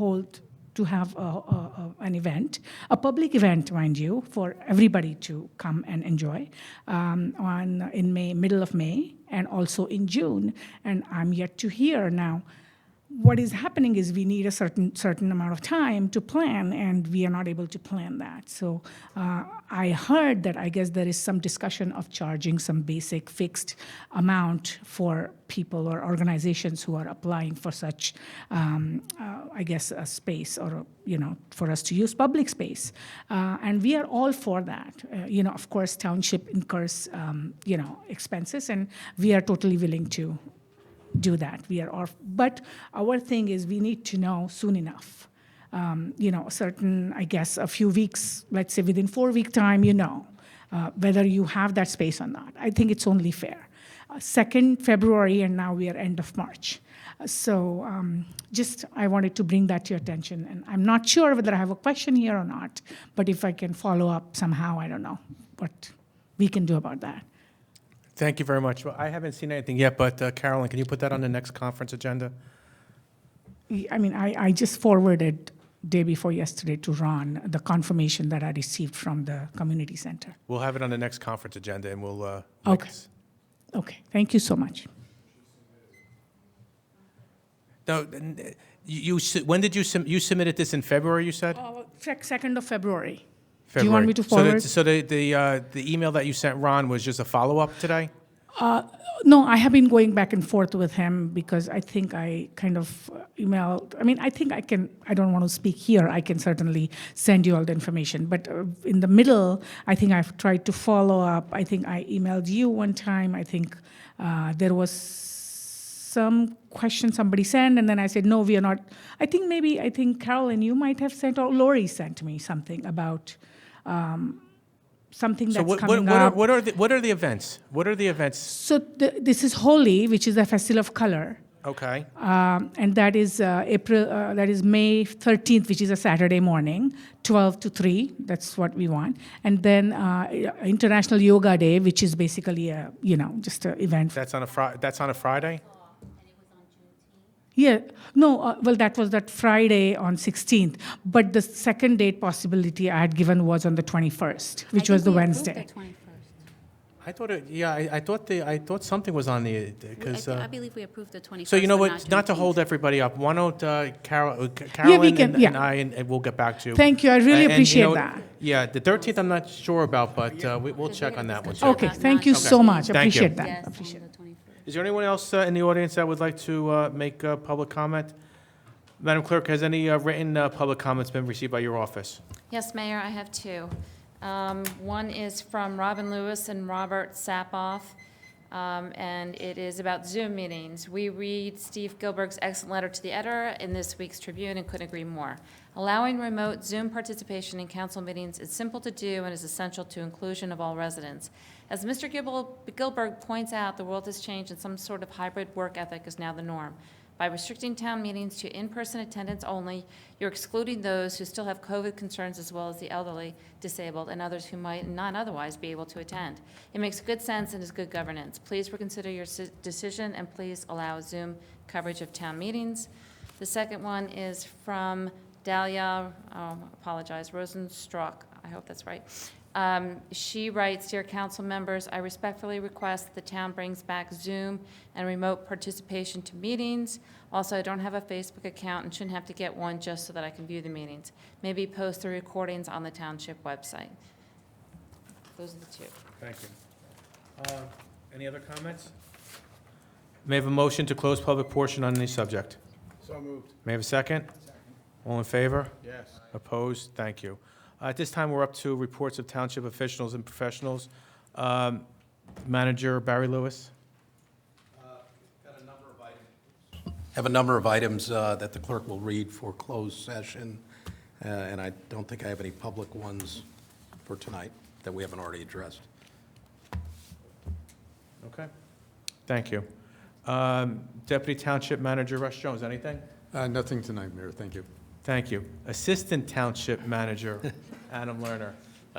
have an event, a public event, mind you, for everybody to come and enjoy in May, middle of May, and also in June. And I'm yet to hear now. What is happening is we need a certain amount of time to plan, and we are not able to plan that. So I heard that I guess there is some discussion of charging some basic fixed amount for people or organizations who are applying for such, I guess, a space or, for us to use public space. And we are all for that. Of course, Township incurs, expenses, and we are totally willing to do that. But our thing is we need to know soon enough. A few weeks, let's say within 4-week time, whether you have that space or not. I think it's only fair. 2nd February, and now we are end of March. So I wanted to bring that to your attention. And I'm not sure whether I have a question here or not, but if I can follow up somehow, I don't know what we can do about that. Thank you very much. Well, I haven't seen anything yet, but Carolyn, can you put that on the next conference agenda? I just forwarded day before yesterday to Ron the confirmation that I received from the community center. We'll have it on the next conference agenda, and we'll. Okay. Okay. Thank you so much. Now, when did you submitted this in February? You said 2nd of February. February. Do you want me to forward? So the email that you sent Ron was just a follow-up today? No, I have been going back and forth with him because I think I kind of emailed. I don't want to speak here. I can certainly send you all the information. But in the middle, I think I've tried to follow up. I think I emailed you one time. I think there was some question somebody sent, and then I said, no, we are not. I think Carolyn, you might have sent, or Lori sent me something about something that's coming up. What are the events? What are the events? So this is Holi, which is a festival of color. Okay. And that is May 13th, which is a Saturday morning, 12 to 3. That's what we want. And then International Yoga Day, which is basically just an event. That's on a Friday? Yeah, no, that was that Friday on 16th. But the second date possibility I had given was on the 21st, which was the Wednesday. I thought something was on the, because. I believe we approved the 21st. So you know what, not to hold everybody up, why don't Carolyn and I, and we'll get back to you. Thank you, I really appreciate that. Yeah, the 13th I'm not sure about, but we'll check on that one too. Okay, thank you so much, appreciate that. Yes, Appreciate it. Is there anyone else in the audience that would like to make public comment? Madam Clerk, has any written public comments been received by your office? Yes, Mayor, I have 2. One is from Robin Lewis and Robert Sapoff. and it is about Zoom meetings. We read Steve Gilberg's excellent letter to the editor in this week's Tribune and couldn't agree more. Allowing remote Zoom participation in council meetings is simple to do and is essential to inclusion of all residents. As Mr. Gilberg points out, the world has changed and some sort of hybrid work ethic is now the norm. By restricting town meetings to in-person attendance only, you're excluding those who still have COVID concerns as well as the elderly, disabled, and others who might not otherwise be able to attend. It makes good sense and is good governance. Please reconsider your decision and please allow Zoom coverage of town meetings. The second one is from Dahlia, Rosenstruck, I hope that's right. She writes, Dear council members, I respectfully request that the town brings back Zoom and remote participation to meetings. Also, I don't have a Facebook account and shouldn't have to get one just so that I can view the meetings. Maybe post the recordings on the township website. Those are the two. Thank you. Any other comments? May I have a motion to close public portion on any subject? So moved. May I have a second? All in favor? Yes. Opposed? Thank you. At this time, we're up to reports of township officials and professionals. Manager Barry Lewis. Have a number of items that the clerk will read for closed session, and I don't think I have any public ones for tonight that we haven't already addressed. Okay. Thank you. Deputy Township Manager Russ Jones, anything? Nothing tonight, Mayor. Thank you. Thank you. Assistant Township Manager Adam Lerner.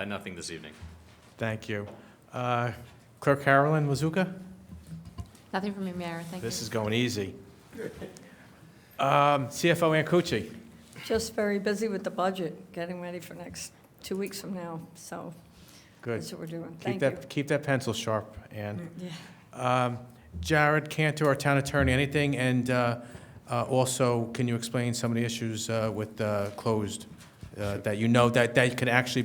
Nothing this evening. Thank you. Clerk Carolyn Mazuka? Nothing from you, Mayor. Thank you. This is going easy. CFO Ancucci? Just very busy with the budget, getting ready for next 2 weeks from now, so Good. that's what we're doing. Keep Thank you. Keep that pencil sharp, Ann. Yeah. Jared Cantor, our town attorney, anything? And also, can you explain some of the issues with closed, that you know that could actually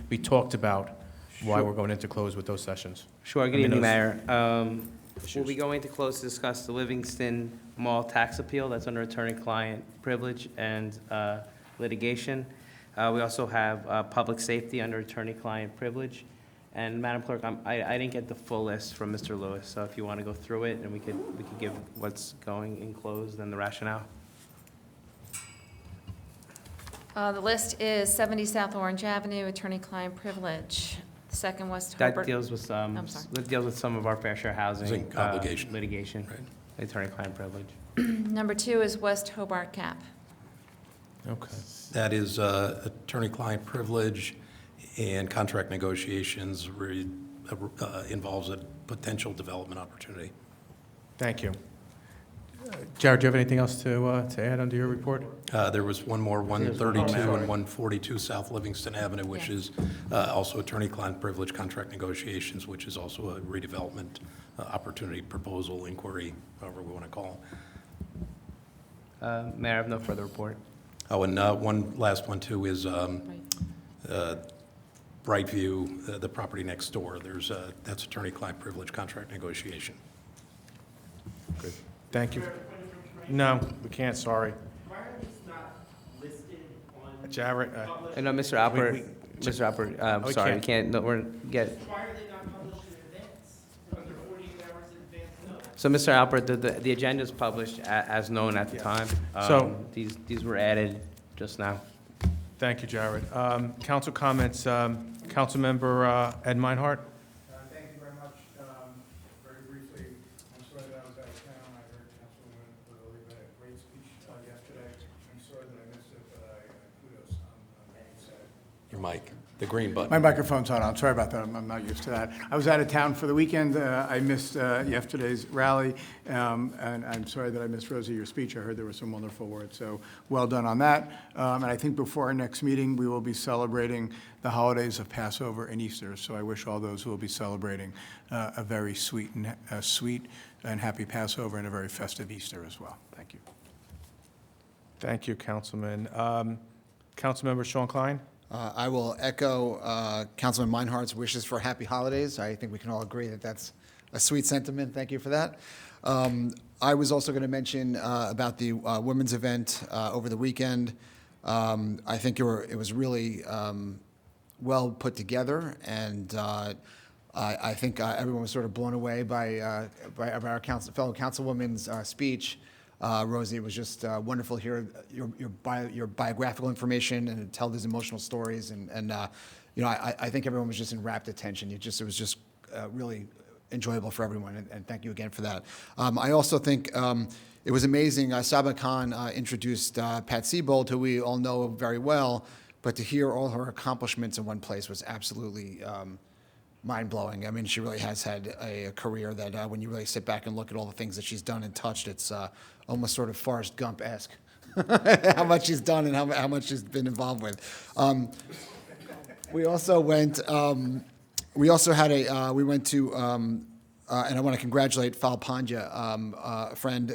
be talked about, why we're going into closed with those sessions? Sure, good I mean, evening, those Mayor. We'll issues. be going to close to discuss the Livingston Mall tax appeal that's under attorney-client privilege and litigation. We also have public safety under attorney-client privilege. And Madam Clerk, I didn't get the full list from Mr. Lewis, so if you want to go through it, and we could give what's going in closed and the rationale. The list is 70 South Orange Avenue, attorney-client privilege. The second West That Hobart. deals with I'm sorry. that deals with some of our fair share housing Housing obligation. litigation, attorney-client privilege. Number 2 is West Hobart Cap. Okay. That is attorney-client privilege and contract negotiations involves a potential development opportunity. Thank you. Jared, do you have anything else to add under your report? There was one more, 132 and 142 South Livingston Avenue, which is also attorney-client privilege contract negotiations, which is also a redevelopment opportunity proposal, inquiry, however we want to call it. Mayor, I have no further report. Oh, and one last one, too, is Brightview, the property next door. That's attorney-client privilege contract negotiation. Good. Thank you. No, we can't, sorry. Jared. No, Mr. Alpert, Mr. Alpert, we sorry, we can't. can't, no, we're get. So, Mr. Alpert, the agenda is published as known at the time. So- These were added just now. Thank you, Jared. Council comments, Councilmember Ed Meinhardt? Thank you very much. Very briefly, I'm sorry that I was out of town. I heard Councilwoman Lilly had a great speech yesterday. I'm sorry that I missed it, but I kudos on what you said. Your mic, the green button. My microphone's on. I'm sorry about that. I'm not used to that. I was out of town for the weekend. I missed yesterday's rally, and I'm sorry that I missed, Rosie, your speech. I heard there were some wonderful words, so well done on that. And I think before our next meeting, we will be celebrating the holidays of Passover and Easter, so I wish all those who will be celebrating a very sweet and happy Passover and a very festive Easter as well. Thank you. Thank you, Councilman. Councilmember Sean Klein? I will echo Councilman Meinhardt's wishes for happy holidays. I think we can all agree that that's a sweet sentiment. Thank you for that. I was also going to mention about the women's event over the weekend. I think it was really well put together, and I think everyone was sort of blown away by our fellow councilwoman's speech. Rosie, it was just wonderful to hear your biographical information and tell these emotional stories. And I think everyone was just in rapt attention. It was just really enjoyable for everyone, and thank you again for that. I also think it was amazing. Saba Khan introduced Pat Siebold, who we all know very well, but to hear all her accomplishments in one place was absolutely mind-blowing. I mean, she really has had a career that when you really sit back and look at all the things that she's done and touched, it's almost sort of Forrest Gump-esque, how much she's done and how much she's been involved with. We also went, we went to, and I want to congratulate Fal Pandya, a friend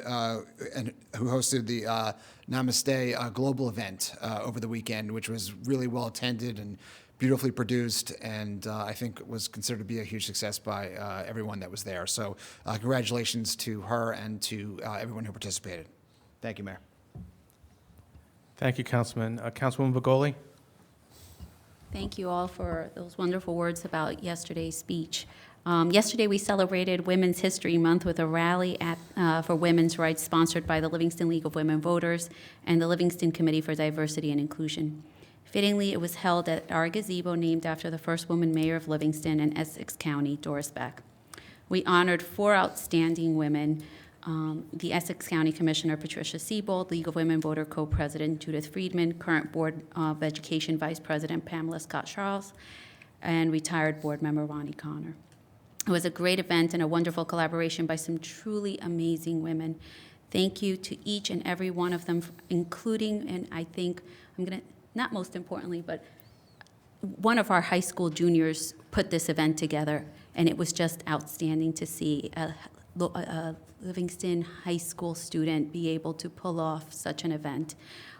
who hosted the Namaste Global event over the weekend, which was really well attended and beautifully produced, and I think was considered to be a huge success by everyone that was there. So congratulations to her and to everyone who participated. Thank you, Mayor. Thank you, Councilman. Councilwoman Begoli? Thank you all for those wonderful words about yesterday's speech. Yesterday, we celebrated Women's History Month with a rally for women's rights sponsored by the Livingston League of Women Voters and the Livingston Committee for Diversity and Inclusion. Fittingly, it was held at our gazebo named after the first woman mayor of Livingston and Essex County, Doris Beck. We honored 4 outstanding women, the Essex County Commissioner Patricia Siebold, League of Women Voter Co-President Judith Friedman, current Board of Education Vice President Pamela Scott Charles, and retired board member Ronnie Connor. It was a great event and a wonderful collaboration by some truly amazing women. Thank you to each and every one of them, including, and I think not most importantly, but one of our high school juniors put this event together, and it was just outstanding to see a Livingston high school student be able to pull off such an event.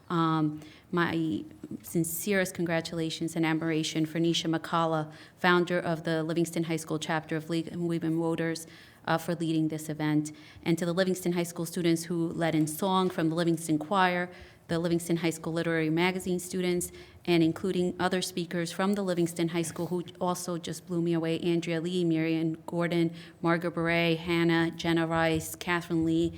My sincerest congratulations and admiration for Nisha McCullough, founder of the Livingston High School chapter of League of Women Voters, for leading this event, and to the Livingston High School students who led in song from the Livingston Choir, the Livingston High School Literary Magazine students, and including other speakers from the Livingston High School who also just blew me away: Andrea Lee, Marianne Gordon, Margaret Beret, Hannah, Jenna Rice, Catherine Lee,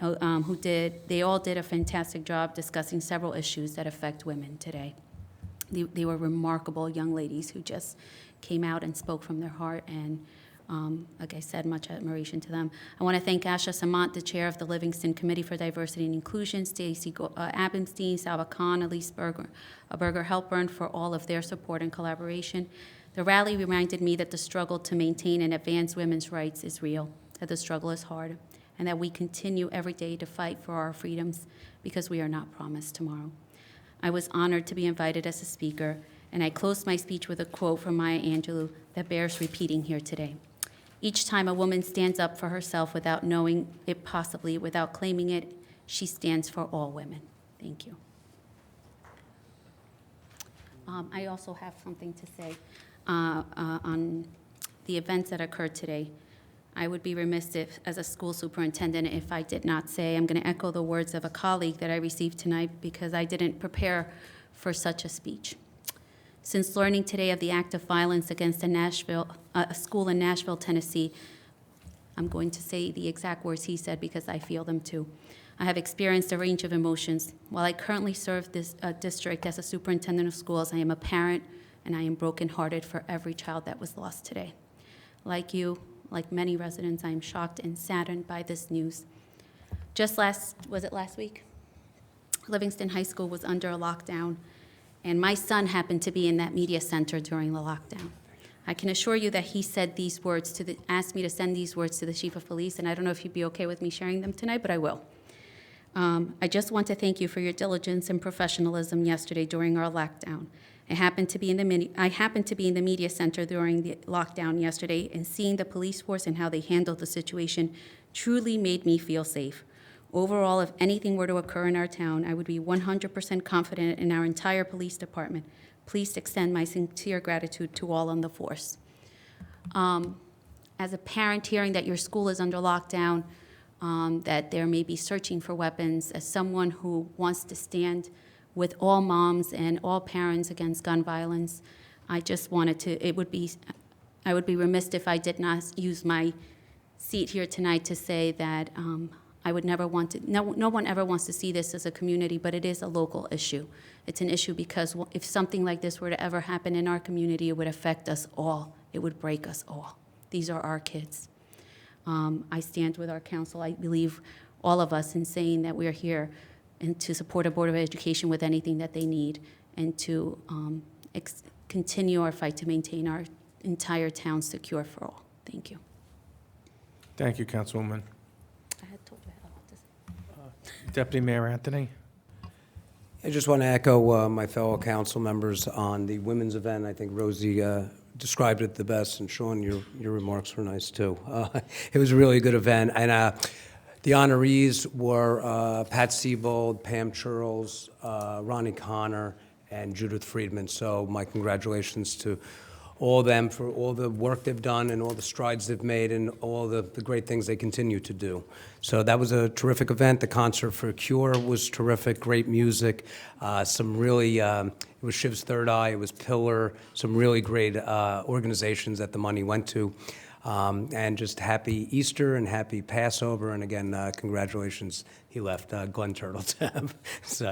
they all did a fantastic job discussing several issues that affect women today. They were remarkable young ladies who just came out and spoke from their heart, and like I said, much admiration to them. I want to thank Asha Samant, the chair of the Livingston Committee for Diversity and Inclusion, Stacy Abendstein, Salva Khan, Elise Berger Helpern for all of their support and collaboration. The rally reminded me that the struggle to maintain and advance women's rights is real, that the struggle is hard, and that we continue every day to fight for our freedoms because we are not promised tomorrow. I was honored to be invited as a speaker, and I closed my speech with a quote from Maya Angelou that bears repeating here today. Each time a woman stands up for herself without knowing it possibly, without claiming it, she stands for all women. Thank you. I also have something to say on the events that occurred today. I would be remiss as a school superintendent if I did not say, I'm going to echo the words of a colleague that I received tonight because I didn't prepare for such a speech. Since learning today of the act of violence against a school in Nashville, Tennessee, I'm going to say the exact words he said because I feel them too. I have experienced a range of emotions. While I currently serve this district as a superintendent of schools, I am a parent and I am brokenhearted for every child that was lost today. Like you, like many residents, I am shocked and saddened by this news. Was it last week? Livingston High School was under a lockdown, and my son happened to be in that media center during the lockdown. I can assure you that he said these words asked me to send these words to the chief of police, and I don't know if you'd be okay with me sharing them tonight, but I will. I just want to thank you for your diligence and professionalism yesterday during our lockdown. I happened to be in the media center during the lockdown yesterday, and seeing the police force and how they handled the situation truly made me feel safe. Overall, if anything were to occur in our town, I would be 100% confident in our entire police department. Please extend my sincere gratitude to all on the force. As a parent, hearing that your school is under lockdown, that there may be searching for weapons, as someone who wants to stand with all moms and all parents against gun violence, I just wanted to, I would be remiss if I did not use my seat here tonight to say that I would never want to, no one ever wants to see this as a community, but it is a local issue. It's an issue because if something like this were to ever happen in our community, it would affect us all. It would break us all. These are our kids. I stand with our council, I believe all of us, in saying that we are here and to support a Board of Education with anything that they need, and to continue our fight to maintain our entire town secure for all. Thank you. Thank you, Councilwoman. I had told you I had a lot to say. Deputy Mayor Anthony? I just want to echo my fellow council members on the women's event. I think Rosie described it the best, and Sean, your remarks were nice too. It was a really good event, and the honorees were Pat Siebold, Pam Churls, Ronnie Connor, and Judith Friedman. So my congratulations to all of them for all the work they've done and all the strides they've made and all the great things they continue to do. So that was a terrific event. The concert for Cure was terrific, great music. Some really, it was Shiv's Third Eye, it was Pillar, some really great organizations that the money went to. And just happy Easter and happy Passover. And again, congratulations, he left, Glenn Turtletab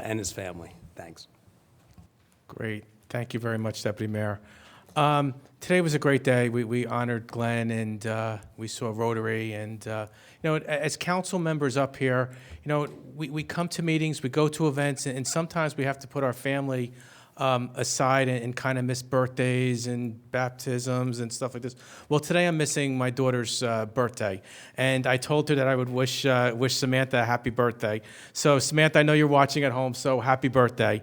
and his family. Thanks. Great. Thank you very much, Deputy Mayor. Today was a great day. We honored Glenn, and we saw Rotary. And, as council members up here, we come to meetings, we go to events, and sometimes we have to put our family aside and kind of miss birthdays and baptisms and stuff like this. Well, today I'm missing my daughter's birthday, and I told her that I would wish Samantha a happy birthday. So Samantha, I know you're watching at home, so happy birthday.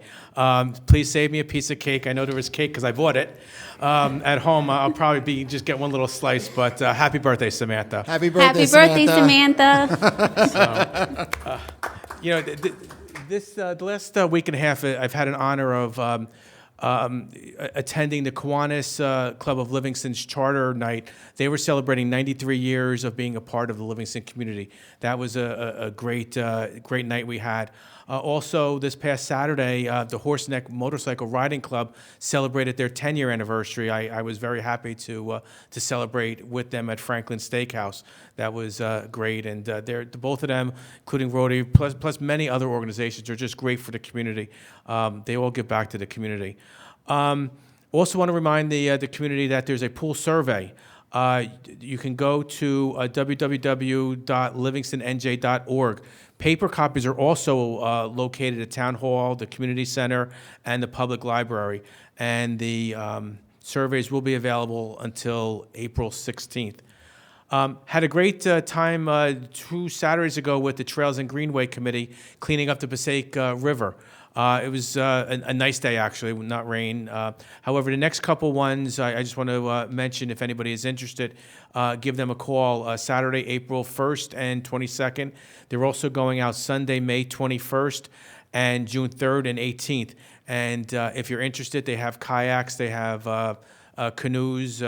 Please save me a piece of cake. I know there was cake because I bought it. At home, I'll probably just get one little slice, but happy birthday, Samantha. Happy birthday, Happy birthday, Samantha. The last week and a half, I've had an honor of attending the Kiwanis Club of Livingston's Charter Night. They were celebrating 93 years of being a part of the Livingston community. That was a great night we had. Also, this past Saturday, the Horseneck Motorcycle Riding Club celebrated their 10-year anniversary. I was very happy to celebrate with them at Franklin Steakhouse. That was great, and both of them, including Rotary, plus many other organizations, are just great for the community. They all give back to the community. Also want to remind the community that there's a pool survey. You can go to www.livingstonNJ.org. Paper copies are also located at Town Hall, the Community Center, and the Public Library. And the surveys will be available until April 16th. Had a great time 2 Saturdays ago with the Trails and Greenway Committee cleaning up the Passaic River. It was a nice day, actually, not rain. However, the next couple ones, I just want to mention, if anybody is interested, give them a call. Saturday, April 1st and 22nd. They're also going out Sunday, May 21st and June 3rd and 18th. And if you're interested, they have kayaks, they have canoes,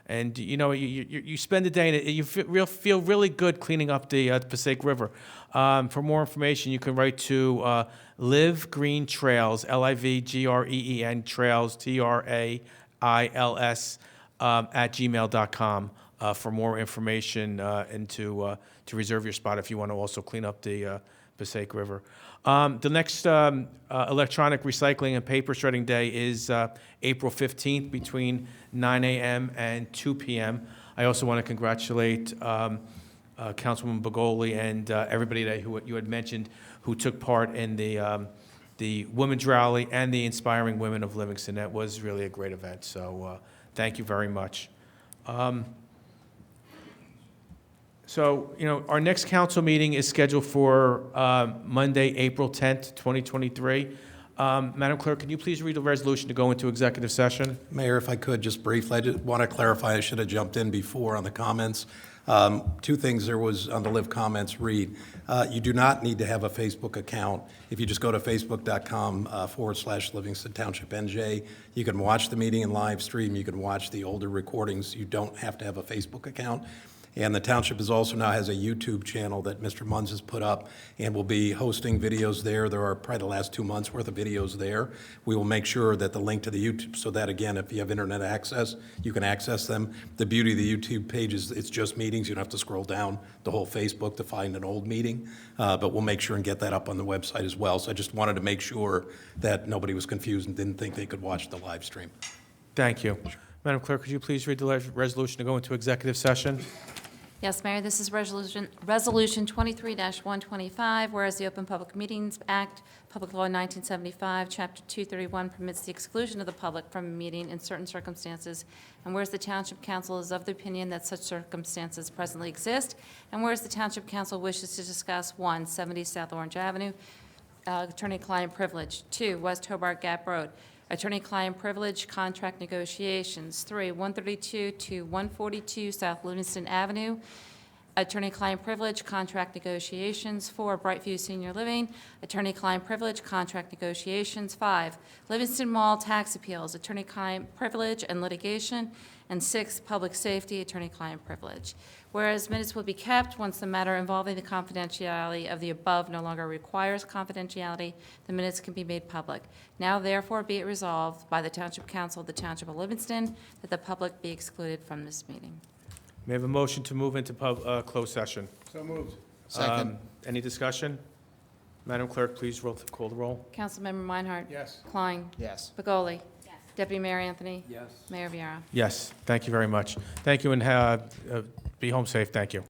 and you spend the day and you feel really good cleaning up the Passaic River. For more information, you can write to Live Green Trails, LIVGREEN Trails, TRAILS, at gmail.com for more information and to reserve your spot if you want to also clean up the Passaic River. The next electronic recycling and paper shredding day is April 15th between 9 a.m. and 2 p.m. I also want to congratulate Councilwoman Begoli and everybody that who you had mentioned who took part in the Women's Rally and the Inspiring Women of Livingston. That was really a great event, so thank you very much. So, our next council meeting is scheduled for Monday, April 10th, 2023. Madam Clerk, can you please read the resolution to go into executive session? Mayor, if I could, just briefly, I just want to clarify, I should have jumped in before on the comments. Two things there was on the Live comments read. You do not need to have a Facebook account. If you just go to facebook.com/Livingston Township NJ, you can watch the meeting in live stream. You can watch the older recordings. You don't have to have a Facebook account. And the township is also now has a YouTube channel that Mr. Munz has put up and will be hosting videos there. There are probably the last 2 months worth of videos there. We will make sure that the link to the YouTube, so that again, if you have internet access, you can access them. The beauty of the YouTube page is it's just meetings. You don't have to scroll down the whole Facebook to find an old meeting. But we'll make sure and get that up on the website as well. So I just wanted to make sure that nobody was confused and didn't think they could watch the live stream. Thank you. Madam Clerk, could you please read the resolution to go into executive session? Yes, Mayor, this is Resolution 23-125, whereas the Open Public Meetings Act, Public Law 1975, Chapter 231 permits the exclusion of the public from a meeting in certain circumstances, and whereas the Township Council is of the opinion that such circumstances presently exist, and whereas the Township Council wishes to discuss 1, 70 South Orange Avenue, attorney-client privilege, 2, West Hobart Gap Road, attorney-client privilege, contract negotiations. 3, 132 to 142 South Livingston Avenue, attorney-client privilege, contract negotiations. 4, Brightview Senior Living, attorney-client privilege, contract negotiations. 5, Livingston Mall tax appeals, attorney-client privilege and litigation. And 6, public safety, attorney-client privilege. Whereas minutes will be kept once the matter involving the confidentiality of the above no longer requires confidentiality, the minutes can be made public. Now therefore be it resolved by the Township Council of the Township of Livingston that the public be excluded from this meeting. May I have a motion to move into closed session? So moved. Second. Any discussion? Madam Clerk, please call the roll. Councilmember Meinhardt? Yes. Klein? Yes. Begoli? Deputy Mayor Anthony? Yes. Mayor Viera? Yes, thank you very much. Thank you, and be home safe. Thank you.